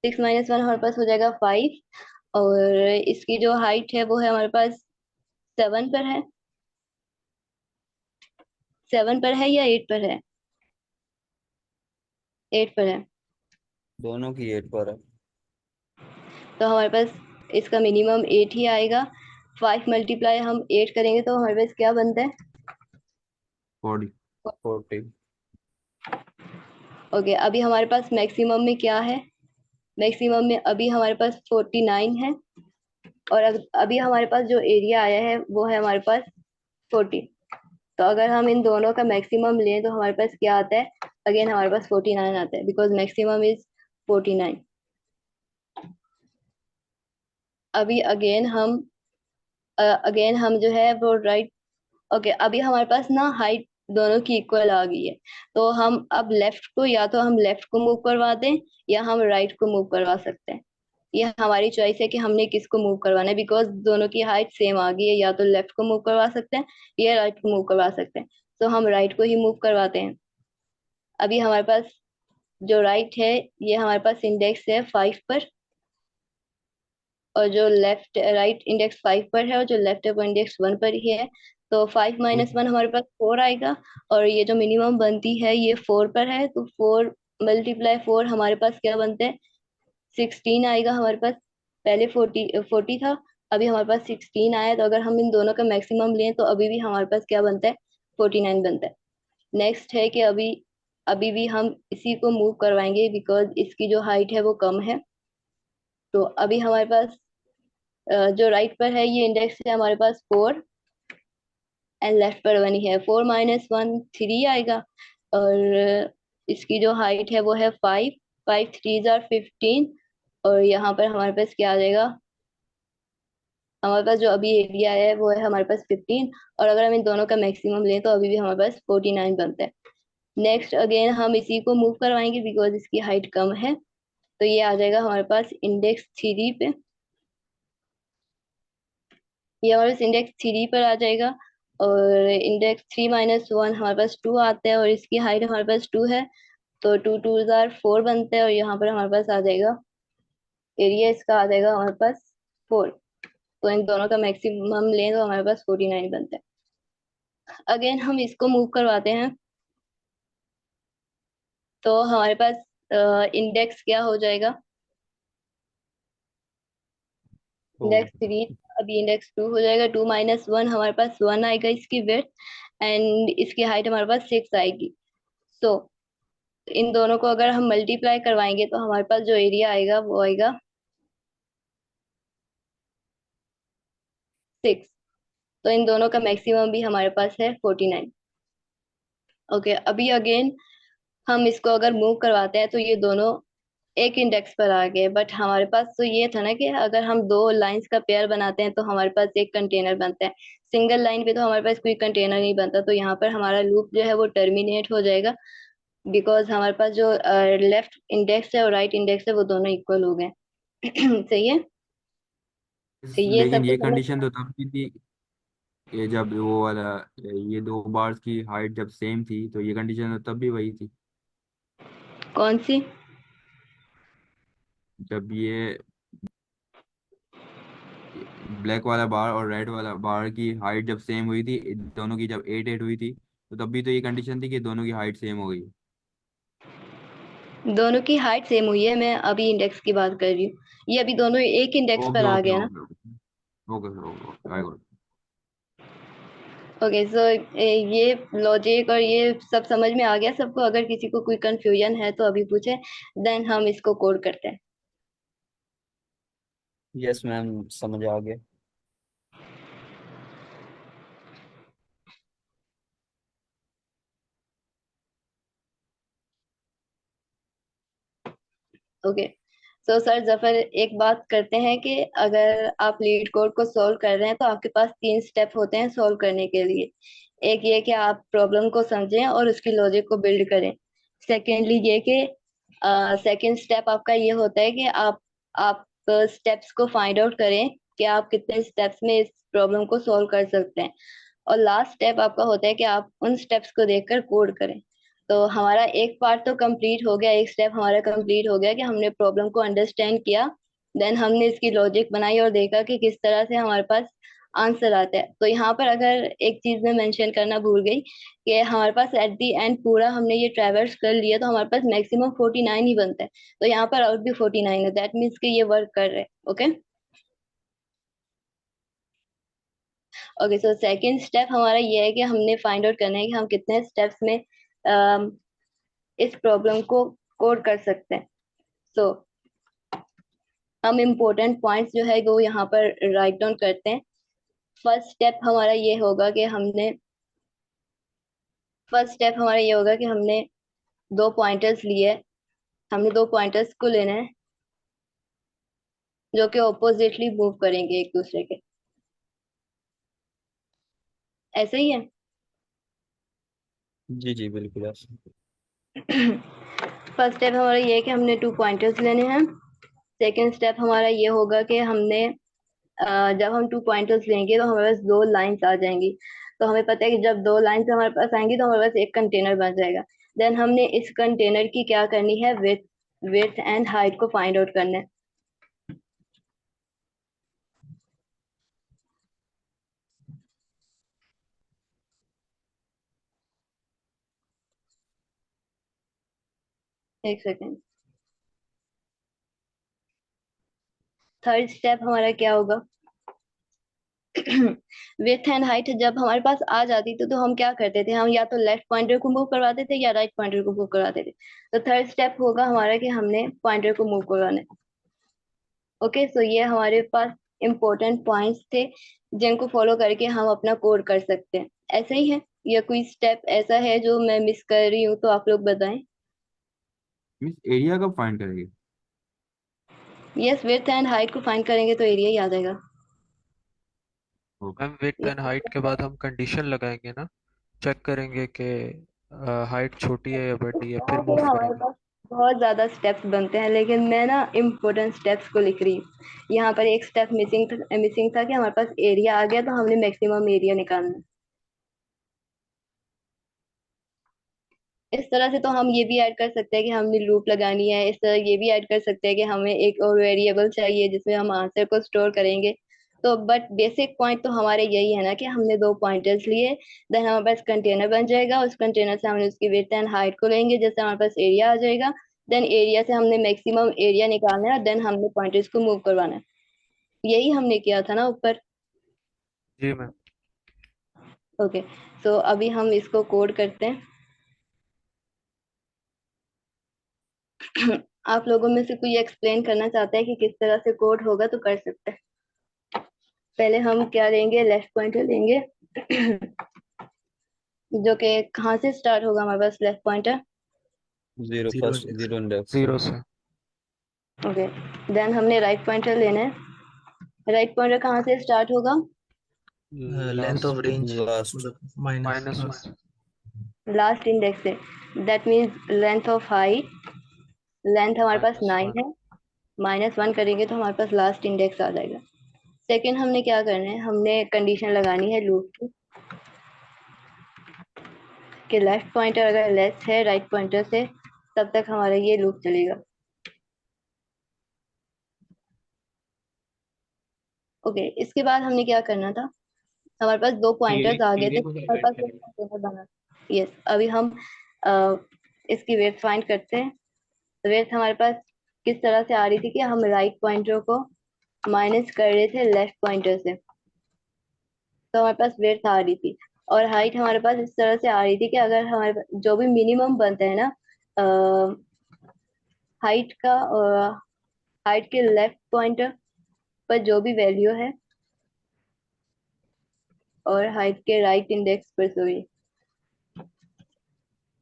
6 माइनस 1 हमारे पास हो जाएगा 5, और इसकी जो हाइट है वो है हमारे पास 7 पर है। 7 पर है या 8 पर है, 8 पर है। दोनों की 8 पर है। तो हमारे पास इसका मिनिमम 8 ही आएगा। 5 मल्टीप्लाई हम 8 करेंगे तो हमारे पास क्या बनता है। 40। 40। ओके, अभी हमारे पास मैक्सिमम में क्या है। मैक्सिमम में अभी हमारे पास 49 है, और अभी हमारे पास जो एरिया आया है वो है हमारे पास 40। तो अगर हम इन दोनों का मैक्सिमम लें तो हमारे पास क्या आता है, अगेन हमारे पास 49 आता है, बिकॉज मैक्सिमम इज 49। अभी अगेन हम जो है वो राइट। ओके, अभी हमारे पास ना हाइट दोनों की इक्वल आ गई है। तो हम अब लेफ्ट को, या तो हम लेफ्ट को मूव करवा दें या हम राइट को मूव करवा सकते हैं। ये हमारी चॉइस है कि हमने किसको मूव करवाना है, बिकॉज दोनों की हाइट सेम आ गई है। या तो लेफ्ट को मूव करवा सकते हैं या राइट को मूव करवा सकते हैं। तो हम राइट को ही मूव करवाते हैं। अभी हमारे पास जो राइट है ये हमारे पास इंडेक्स है 5 पर, और जो लेफ्ट राइट इंडेक्स 5 पर है, और जो लेफ्ट है वो इंडेक्स 1 पर ही है। तो 5 माइनस 1 हमारे पास 4 आएगा, और ये जो मिनिमम बनती है ये 4 पर है, तो 4 मल्टीप्लाई 4 हमारे पास क्या बनते हैं, 16 आएगा हमारे पास। पहले 40 था, अभी हमारे पास 16 आया। तो अगर हम इन दोनों का मैक्सिमम लें तो अभी भी हमारे पास क्या बनता है, 49 बनता है। नेक्स्ट है कि अभी अभी भी हम इसी को मूव करवाएंगे, बिकॉज इसकी जो हाइट है वो कम है। तो अभी हमारे पास जो राइट पर है ये इंडेक्स है हमारे पास 4, एंड लेफ्ट पर 1 ही है। 4 माइनस 1 3 आएगा, और इसकी जो हाइट है वो है 5। 5 3 आर 15, और यहाँ पर हमारे पास क्या आ जाएगा, हमारे पास जो अभी एरिया है वो है हमारे पास 15। और अगर हम इन दोनों का मैक्सिमम लें तो अभी भी हमारे पास 49 बनता है। नेक्स्ट अगेन हम इसी को मूव करवाएंगे, बिकॉज इसकी हाइट कम है। तो ये आ जाएगा हमारे पास इंडेक्स 3 पे। ये हमारे पास इंडेक्स 3 पर आ जाएगा, और इंडेक्स 3 माइनस 1 हमारे पास 2 आता है, और इसकी हाइट हमारे पास 2 है। तो 2 2 आर 4 बनता है, और यहाँ पर हमारे पास आ जाएगा एरिया, इसका आ जाएगा हमारे पास 4। तो इन दोनों का मैक्सिमम लें तो हमारे पास 49 बनता है। अगेन हम इसको मूव करवाते हैं, तो हमारे पास इंडेक्स क्या हो जाएगा, तो इंडेक्स 3, अभी इंडेक्स 2 हो जाएगा। 2 - 1 हमारे पास 1 आएगा इसकी विड्थ, एंड इसकी हाइट हमारे पास 6 आएगी। सो इन दोनों को अगर हम मल्टीप्लाई करवाएंगे तो हमारे पास जो एरिया आएगा वो आएगा 6। तो इन दोनों का मैक्सिमम भी हमारे पास है 49। ओके, अभी अगेन हम इसको अगर मूव करवाते हैं तो ये दोनों एक इंडेक्स पर आ गए, बट हमारे पास तो ये था ना कि अगर हम दो लाइंस का पेयर बनाते हैं तो हमारे पास एक कंटेनर बनता है। सिंगल लाइन पे तो हमारे पास कोई कंटेनर नहीं बनता, तो यहाँ पर हमारा लूप जो है वो टर्मिनेट हो जाएगा, बिकॉज हमारे पास जो लेफ्ट इंडेक्स है और राइट इंडेक्स है वो दोनों इक्वल हो गए। सही है, तो ये लेकिन सब तो ये समझ। कंडीशन तो तब भी थी, ये जब वो वाला, ये दो बार्स की हाइट जब सेम थी, तो ये कंडीशन तो तब भी वही थी। कौन सी? जब ये ब्लैक वाला बार और रेड वाला बार की हाइट जब सेम हुई थी, दोनों की जब 8 8 हुई थी, तो तब भी तो ये कंडीशन थी कि दोनों की हाइट सेम हो गई। दोनों की हाइट सेम हुई है, मैं अभी इंडेक्स की बात कर रही हूँ। ये अभी दोनों एक इंडेक्स ओके पर आ ओके गए ना। Okay okay okay okay I got. Okay, so ये लॉजिक और ये सब समझ में आ गया सबको? अगर किसी को कोई कंफ्यूजन है तो अभी पूछे, देन हम इसको कोड करते हैं। यस मैम, समझ आ गया। ओके, सो सर जफर, एक बात करते हैं कि अगर आप लीड कोड को सॉल्व कर रहे हैं तो आपके पास 3 स्टेप होते हैं सॉल्व करने के लिए। एक ये कि आप प्रॉब्लम को समझें और उसकी लॉजिक को बिल्ड करें। सेकेंडली ये कि सेकेंड स्टेप आपका ये होता है कि आप स्टेप्स को फाइंड आउट करें कि आप कितने स्टेप्स में इस प्रॉब्लम को सॉल्व कर सकते हैं। और लास्ट स्टेप आपका होता है कि आप उन स्टेप्स को देखकर कोड करें। तो हमारा एक पार्ट तो कंप्लीट हो गया, एक स्टेप हमारा कंप्लीट हो गया कि हमने प्रॉब्लम को अंडरस्टैंड किया, देन हमने इसकी लॉजिक बनाई और देखा कि किस तरह से हमारे पास आंसर आता है। तो यहाँ पर अगर एक चीज मैं मेंशन करना भूल गई कि हमारे पास एट दी एंड पूरा हमने ये ट्रैवर्स कर लिया तो हमारे पास मैक्सिमम 49 ही बनता है। तो यहाँ पर आउट भी 49 है, दैट मीन्स कि ये वर्क कर रहे हैं। Okay okay, so second step हमारा ये है कि हमने फाइंड आउट करना है कि हम कितने स्टेप्स में इस प्रॉब्लम को कोड कर सकते हैं। सो हम इम्पोर्टेंट पॉइंट्स जो है वो यहाँ पर राइट डाउन करते हैं। फर्स्ट स्टेप हमारा ये होगा कि हमने दो पॉइंटर्स लिए। हमने दो पॉइंटर्स को लेना है जो कि ऑपोजिटली मूव करेंगे एक दूसरे के। ऐसे ही है। जी जी बिल्कुल ऐसे। फर्स्ट स्टेप हमारा ये है कि हमने 2 पॉइंटर्स लेने हैं। सेकेंड स्टेप हमारा ये होगा कि जब हम 2 पॉइंटर्स लेंगे तो हमारे पास 2 लाइंस आ जाएंगी। तो हमें पता है कि जब 2 लाइंस हमारे पास आएंगी तो हमारे पास एक कंटेनर बन जाएगा। देन हमने इस कंटेनर की क्या करनी है, विड्थ एंड हाइट को फाइंड आउट करना है। एक सेकेंड। थर्ड स्टेप हमारा क्या होगा? विड्थ एंड हाइट जब हमारे पास आ जाती थी तो हम क्या करते थे, हम या तो लेफ्ट पॉइंटर को मूव करवाते थे या राइट पॉइंटर को मूव करवाते थे। तो थर्ड स्टेप होगा हमारा कि हमने पॉइंटर को मूव करवाना है। ओके, सो ये हमारे पास इंपॉर्टेंट पॉइंट्स थे जिनको फॉलो करके हम अपना कोड कर सकते हैं। ऐसे ही है, या कोई स्टेप ऐसा है जो मैं मिस कर रही हूँ तो आप लोग बताएं। मीन्स एरिया कब फाइंड करेंगे? यस, विड्थ एंड हाइट को फाइंड करेंगे तो एरिया ही आ जाएगा। Okay. Ma'am width and height के बाद हम कंडीशन लगाएंगे ना, चेक करेंगे कि हाइट छोटी है या बड़ी है, फिर यहाँ पे मूव हमारे करेंगे। पास बहुत ज्यादा स्टेप्स बनते हैं, लेकिन मैं ना इम्पोर्टेंट स्टेप्स को लिख रही हूँ। यहाँ पर एक स्टेप मिसिंग था कि हमारे पास एरिया आ गया तो हमने मैक्सिमम एरिया निकालना है। इस तरह से तो हम ये भी ऐड कर सकते हैं कि हमने लूप लगानी है। इस तरह ये भी ऐड कर सकते हैं कि हमें एक और वेरिएबल चाहिए जिसमें हम आंसर को स्टोर करेंगे। तो बट बेसिक पॉइंट तो हमारे यही है ना कि हमने दो पॉइंटर्स लिए, देन हमारे पास कंटेनर बन जाएगा। उस कंटेनर से हमने उसकी विड्थ एंड हाइट को लेंगे, जैसे हमारे पास एरिया आ जाएगा। देन एरिया से हमने मैक्सिमम एरिया निकालना है, देन हमने पॉइंटर्स को मूव करवाना है। यही हमने किया था ना ऊपर। जी मैम। ओके, सो अभी हम इसको कोड करते हैं। आप लोगों में से कोई एक्सप्लेन करना चाहता है कि किस तरह से कोड होगा तो कर सकते हैं। पहले हम क्या लेंगे, लेफ्ट पॉइंटर लेंगे। जो कि कहाँ से स्टार्ट होगा हमारे पास left pointer? Zero, zero first index. Zero index से। 0 से। ओके, देन हमने राइट पॉइंटर लेना है। राइट पॉइंटर कहाँ से स्टार्ट होगा? Length of last range, last. मतलब माइनस -1। लास्ट। लास्ट इंडेक्स से। That means length of height, length हमारे पास -1। 9 है, -1 करेंगे तो हमारे पास लास्ट इंडेक्स आ जाएगा। सेकंड हमने क्या करना है, हमने कंडीशन लगानी है लूप की कि लेफ्ट पॉइंटर अगर लेस है राइट पॉइंटर से तब तक हमारा ये लूप चलेगा। ओके, इसके बाद हमने क्या करना था, हमारे पास दो पॉइंटर्स आ गए एरिया थे, को हमारे कैलकुलेट पास एक करेंगे। कंटेनर बना। यस, अभी हम अ, इसकी वेट फाइंड करते हैं। वेट हमारे पास किस तरह से आ रही थी कि हम राइट पॉइंटर को माइनस कर रहे थे लेफ्ट पॉइंटर से, तो हमारे पास वेट आ रही थी। और हाइट हमारे पास इस तरह से आ रही थी कि अगर हमारे पास जो भी मिनिमम बनता है ना हाइट का, हाइट के लेफ्ट पॉइंटर पर जो भी वैल्यू है और हाइट के राइट इंडेक्स पर, सॉरी,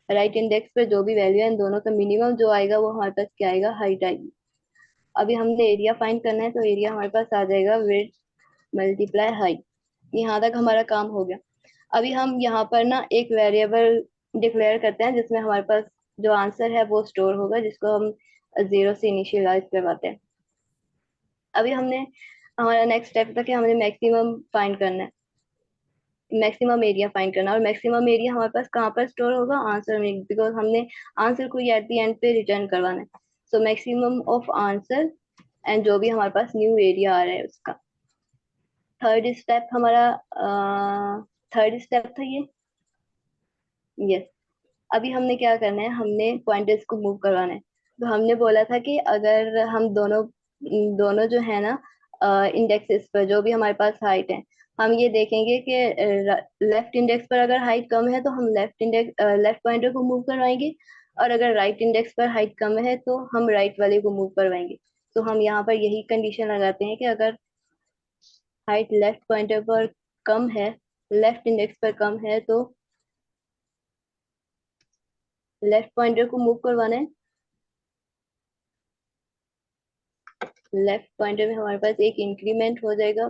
राइट इंडेक्स पर जो भी वैल्यू है इन दोनों का मिनिमम जो आएगा वो हमारे पास क्या आएगा, हाइट आएगी। अभी हमने एरिया फाइंड करना है तो एरिया हमारे पास आ जाएगा विड्थ मल्टीप्लाई हाइट। यहाँ तक हमारा काम हो गया। अभी हम यहाँ पर ना एक वेरिएबल डिक्लेयर करते हैं जिसमें हमारे पास जो आंसर है वो स्टोर होगा, जिसको हम 0 से इनिशियलाइज करवाते हैं। अभी हमने, हमारा नेक्स्ट स्टेप था कि हमने मैक्सिमम फाइंड करना है, मैक्सिमम एरिया फाइंड करना है। और मैक्सिमम एरिया हमारे पास कहाँ पर स्टोर होगा, आंसर में, बिकॉज हमने आंसर को एट द एंड पे रिटर्न करवाना है। So maximum of answer and जो भी हमारे पास न्यू एरिया आ रहा है उसका। थर्ड स्टेप हमारा, थर्ड स्टेप था ये। यस, अभी हमने क्या करना है, हमने पॉइंटर्स को मूव करवाना है। तो हमने बोला था कि अगर हम दोनों दोनों जो है ना इंडेक्सेस पर जो भी हमारे पास हाइट है, हम ये देखेंगे कि लेफ्ट इंडेक्स पर अगर हाइट कम है तो हम लेफ्ट पॉइंटर को मूव करवाएंगे, और अगर राइट इंडेक्स पर हाइट कम है तो हम राइट वाले को मूव करवाएंगे। तो हम यहाँ पर यही कंडीशन लगाते हैं कि अगर हाइट लेफ्ट पॉइंटर पर कम है, लेफ्ट इंडेक्स पर कम है, तो लेफ्ट पॉइंटर को मूव करवाना है। लेफ्ट पॉइंटर में हमारे पास एक इंक्रीमेंट हो जाएगा,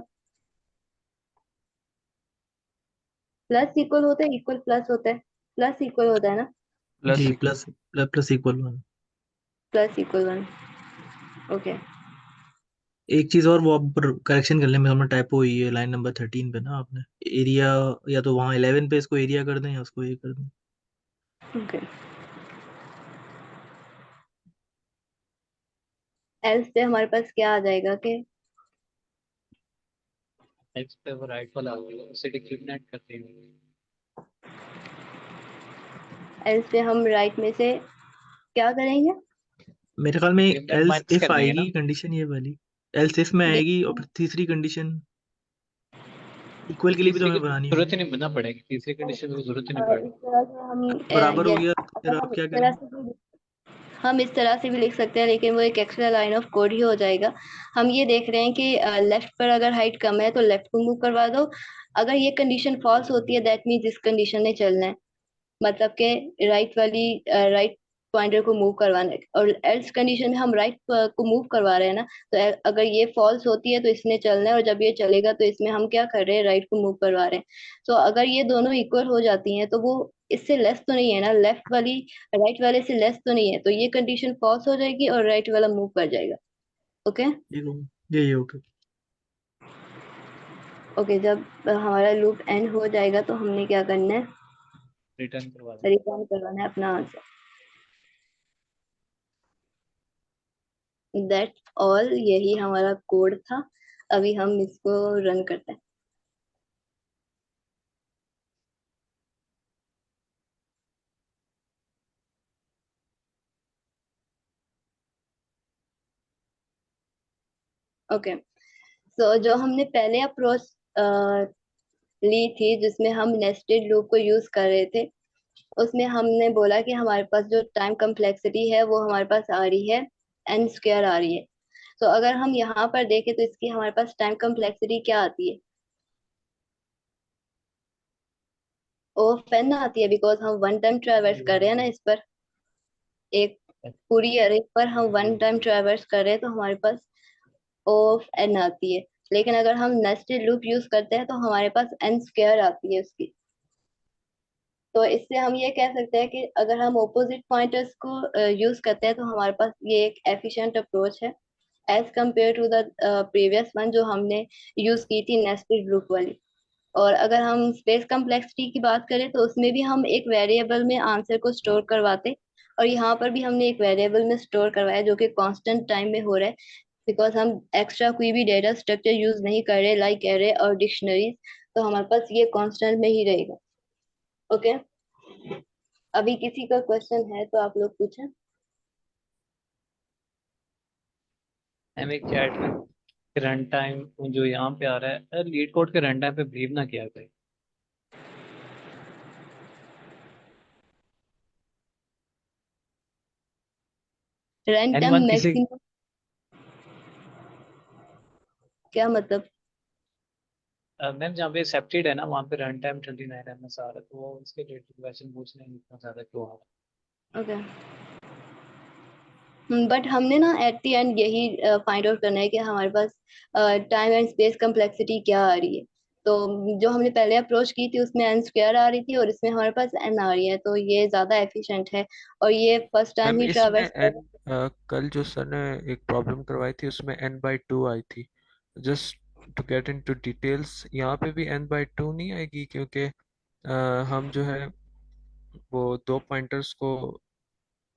प्लस इक्वल होता है, इक्वल प्लस होता है, प्लस इक्वल होता है ना, जी, +1। Plus plus plus equal 1। Plus equal 1। Okay, एक चीज और, वो आप करेक्शन कर लें, हमारा टाइपो हुई है लाइन नंबर 13 पे ना, आपने एरिया या तो वहाँ 11 पे इसको एरिया कर दें या उसको ये कर दें। ओके, एल्स पे हमारे पास क्या आ जाएगा कि एक्स पे वो राइट वाला आ गया, उसे डिक्रिमिनेट करते हैं। एल्स पे हम राइट में से क्या करेंगे? मेरे ख्याल में डिक्रिमिनेट एल्स माइनस इफ कर देंगे ना। आएगी कंडीशन ये वाली, एल्स इफ में आएगी, और फिर तीसरी कंडीशन इक्वल के लिए भी तो तीसरी की हमें बनानी जरूरत होगी। ही नहीं बनना पड़ेगी, तीसरी कंडीशन की जरूरत ही नहीं इस तरह से हम, बराबर हो यस, गया, फिर अगर आप हम इस क्या तरह करें? से भी, हम इस तरह से भी लिख सकते हैं, लेकिन वो एक एक्स्ट्रा लाइन ऑफ कोड ही हो जाएगा। हम ये देख रहे हैं कि लेफ्ट पर अगर हाइट कम है तो लेफ्ट को मूव करवा दो। अगर ये कंडीशन फॉल्स होती है दैट मीन्स इस कंडीशन में चलना है, मतलब के राइट पॉइंटर को मूव करवाना है। और एल्स कंडीशन में हम राइट को मूव करवा रहे हैं ना, तो अगर ये फॉल्स होती है तो इसमें चलना है, और जब ये चलेगा तो इसमें हम क्या कर रहे हैं, राइट को मूव करवा रहे हैं। तो अगर ये दोनों इक्वल हो जाती हैं तो वो इससे लेस तो नहीं है ना, लेफ्ट वाली राइट वाले से लेस तो नहीं है, तो ये कंडीशन फॉल्स हो जाएगी और राइट वाला मूव कर जाएगा। ओके। ये ओके। ओके, जब हमारा लूप एंड हो जाएगा तो हमने क्या करना है, रिटर्न करवा दें। रिटर्न करवाना है अपना आंसर। दैट्स ऑल, यही हमारा कोड था। अभी हम इसको रन करते हैं। ओके, सो जो हमने पहले अप्रोच ली थी जिसमें हम नेस्टेड लूप को यूज कर रहे थे, उसमें हमने बोला कि हमारे पास जो टाइम कम्प्लेक्सिटी है वो हमारे पास आ रही है एन स्क्वायर आ रही है। तो अगर हम यहाँ पर देखें तो इसकी हमारे पास टाइम कम्प्लेक्सिटी क्या आती है? ओ एन आती है, बिकॉज हम वन टाइम ट्रेवर्स कर रहे हैं ना इस पर, एक पूरी अरे पर हम वन टाइम ट्रेवर्स कर रहे हैं, तो हमारे पास ओ एन आती है। लेकिन अगर हम नेस्टेड लूप यूज करते हैं तो हमारे पास एन स्क्वायर आती है उसकी। तो इससे हम ये कह सकते हैं कि अगर हम ऑपोजिट पॉइंटर्स को यूज करते हैं तो हमारे पास ये एक एफिशिएंट अप्रोच है as compare to the previous one जो हमने यूज की थी नेस्टेड लूप वाली। और अगर हम स्पेस कम्प्लेक्सिटी की बात करें तो उसमें भी हम एक वेरिएबल में आंसर को स्टोर करवाते, और यहाँ पर भी हमने एक वेरिएबल में स्टोर करवाया जो कि कांस्टेंट टाइम में हो रहा है, बिकॉज हम एक्स्ट्रा कोई भी डेटा स्ट्रक्चर यूज नहीं कर रहे लाइक एरे और डिक्शनरीज। तो हमारे पास ये कांस्टेंट में ही रहेगा। ओके, अभी किसी का क्वेश्चन है तो आप लोग पूछें। मैम एक चैट में रन टाइम जो यहाँ पे आ रहा है, लीड कोड के रन टाइम पे बिलीव ना किया करें। रन टाइम एनीवन किसी मैक्सिमम क्या मतलब? मैम जहाँ पे एक्सेप्टेड है ना वहाँ पे रन टाइम 29 ms आ रहा है, तो वो इसके रिलेटेड क्वेश्चन पूछ रहे हैं इतना ज़्यादा क्यों आ रहा ओके, बट हमने ना एट द एंड यही फाइंड आउट करना है कि हमारे पास टाइम एंड स्पेस कम्प्लेक्सिटी क्या आ रही है। तो जो हमने पहले अप्रोच की थी उसमें एन स्क्वायर आ रही थी और इसमें हमारे पास एन आ रही है, तो ये ज्यादा एफिशिएंट है और ये फर्स्ट टाइम मैम ही इसमें ट्रैवर्स कर। एन कल जो सर ने एक प्रॉब्लम करवाई थी उसमें n/2 आई थी। Just to get into details, यहाँ पे भी n/2 नहीं आएगी क्योंकि हम जो है वो दो पॉइंटर्स को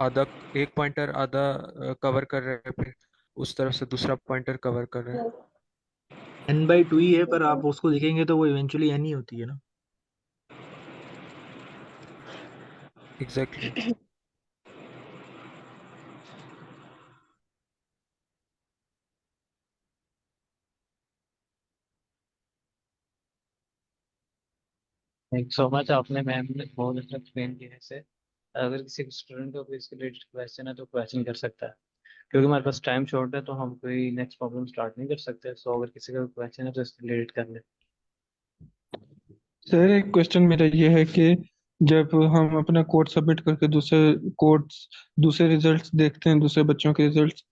आधा, एक पॉइंटर आधा कवर कर रहे हैं, फिर उस तरफ से दूसरा पॉइंटर कवर कर रहे हैं। n/2 ही है, पर आप उसको देखेंगे तो वो इवेंचुअली n ही होती है ना। एग्जैक्टली। है। थैंक सो मच, आपने मैम ने बहुत अच्छा एक्सप्लेन किया है इसे। अगर किसी स्टूडेंट को कोई इसके रिलेटेड क्वेश्चन है तो क्वेश्चन कर सकता है, क्योंकि हमारे पास टाइम शॉर्ट है तो हम कोई नेक्स्ट प्रॉब्लम स्टार्ट नहीं कर सकते। सो अगर किसी का क्वेश्चन है तो इससे रिलेटेड कर ले। सर एक क्वेश्चन मेरा ये है कि जब हम अपना कोड सबमिट करके दूसरे रिजल्ट्स देखते हैं, दूसरे बच्चों के रिजल्ट्स,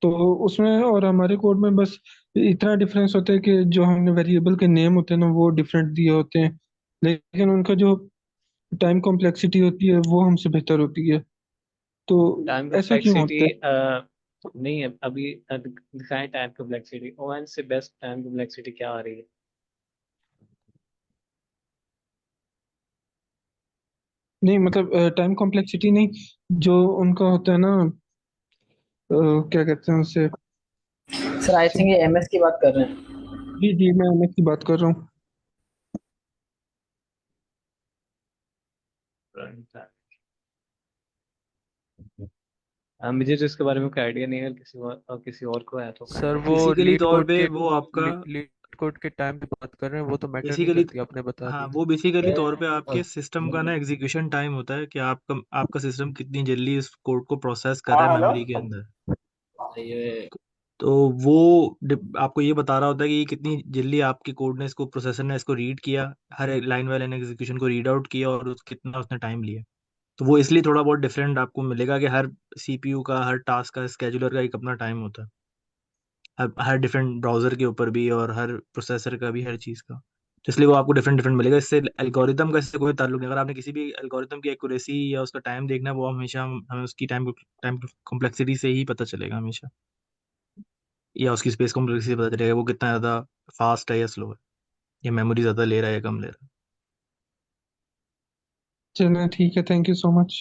तो उसमें और हमारे कोड में बस इतना डिफरेंस होता है कि जो हमने वेरिएबल के नेम होते हैं ना वो डिफरेंट दिए होते हैं, लेकिन उनका जो टाइम कॉम्प्लेक्सिटी होती है वो हमसे बेहतर होती है। तो टाइम ऐसा क्यों कॉम्प्लेक्सिटी होता है? नहीं है अभी दिखाएं टाइम कॉम्प्लेक्सिटी, ओएन से बेस्ट टाइम कॉम्प्लेक्सिटी क्या आ रही है? नहीं मतलब टाइम कॉम्प्लेक्सिटी नहीं, जो उनका होता है ना, क्या कहते हैं उसे। सर आई थिंक ये एमएस की बात कर रहे हैं। जी जी, मैं एमएस की बात कर रहा हूँ। मुझे तो इसके बारे में कोई आइडिया नहीं है, किसी और को है तो सर काइंडली। वो बेसिकली लीड तौर कोड पे के वो आपका लीड कोड के टाइम की बात कर रहे हैं, वो तो मैटर नहीं बेसिकली करती, आपने बता हाँ, दी। वो बेसिकली तौर पे आपके सिस्टम का ना एग्जीक्यूशन टाइम होता है कि आपका सिस्टम कितनी जल्दी इस कोड को प्रोसेस कर रहा है मेमोरी के अंदर। ये तो वो आपको ये बता रहा होता है कि ये कितनी जल्दी आपके कोड ने इसको प्रोसेसर ने इसको रीड किया, हर लाइन बाय लाइन एग्जीक्यूशन को रीड आउट किया और कितना उसने टाइम लिया। तो वो इसलिए थोड़ा बहुत डिफरेंट आपको मिलेगा कि हर सीपीयू का, हर टास्क का, स्केजुलर का एक अपना टाइम होता है, हर डिफरेंट ब्राउजर के ऊपर भी और हर प्रोसेसर का भी, हर चीज़ का। तो इसलिए वो आपको डिफरेंट डिफरेंट मिलेगा। इससे एल्गोरिदम का इससे कोई ताल्लुक नहीं। अगर आपने किसी भी एल्गोरिदम की एक्यूरेसी या उसका टाइम देखना है, वो हमेशा हमें उसकी टाइम टाइम कॉम्प्लेक्सिटी से ही पता चलेगा हमेशा, या उसकी स्पेस कॉम्प्लेक्सिटी से पता चलेगा वो कितना ज़्यादा फास्ट है या स्लो है, या मेमोरी ज़्यादा ले रहा है या कम ले रहा है। चलिए ठीक है, थैंक यू सो मच।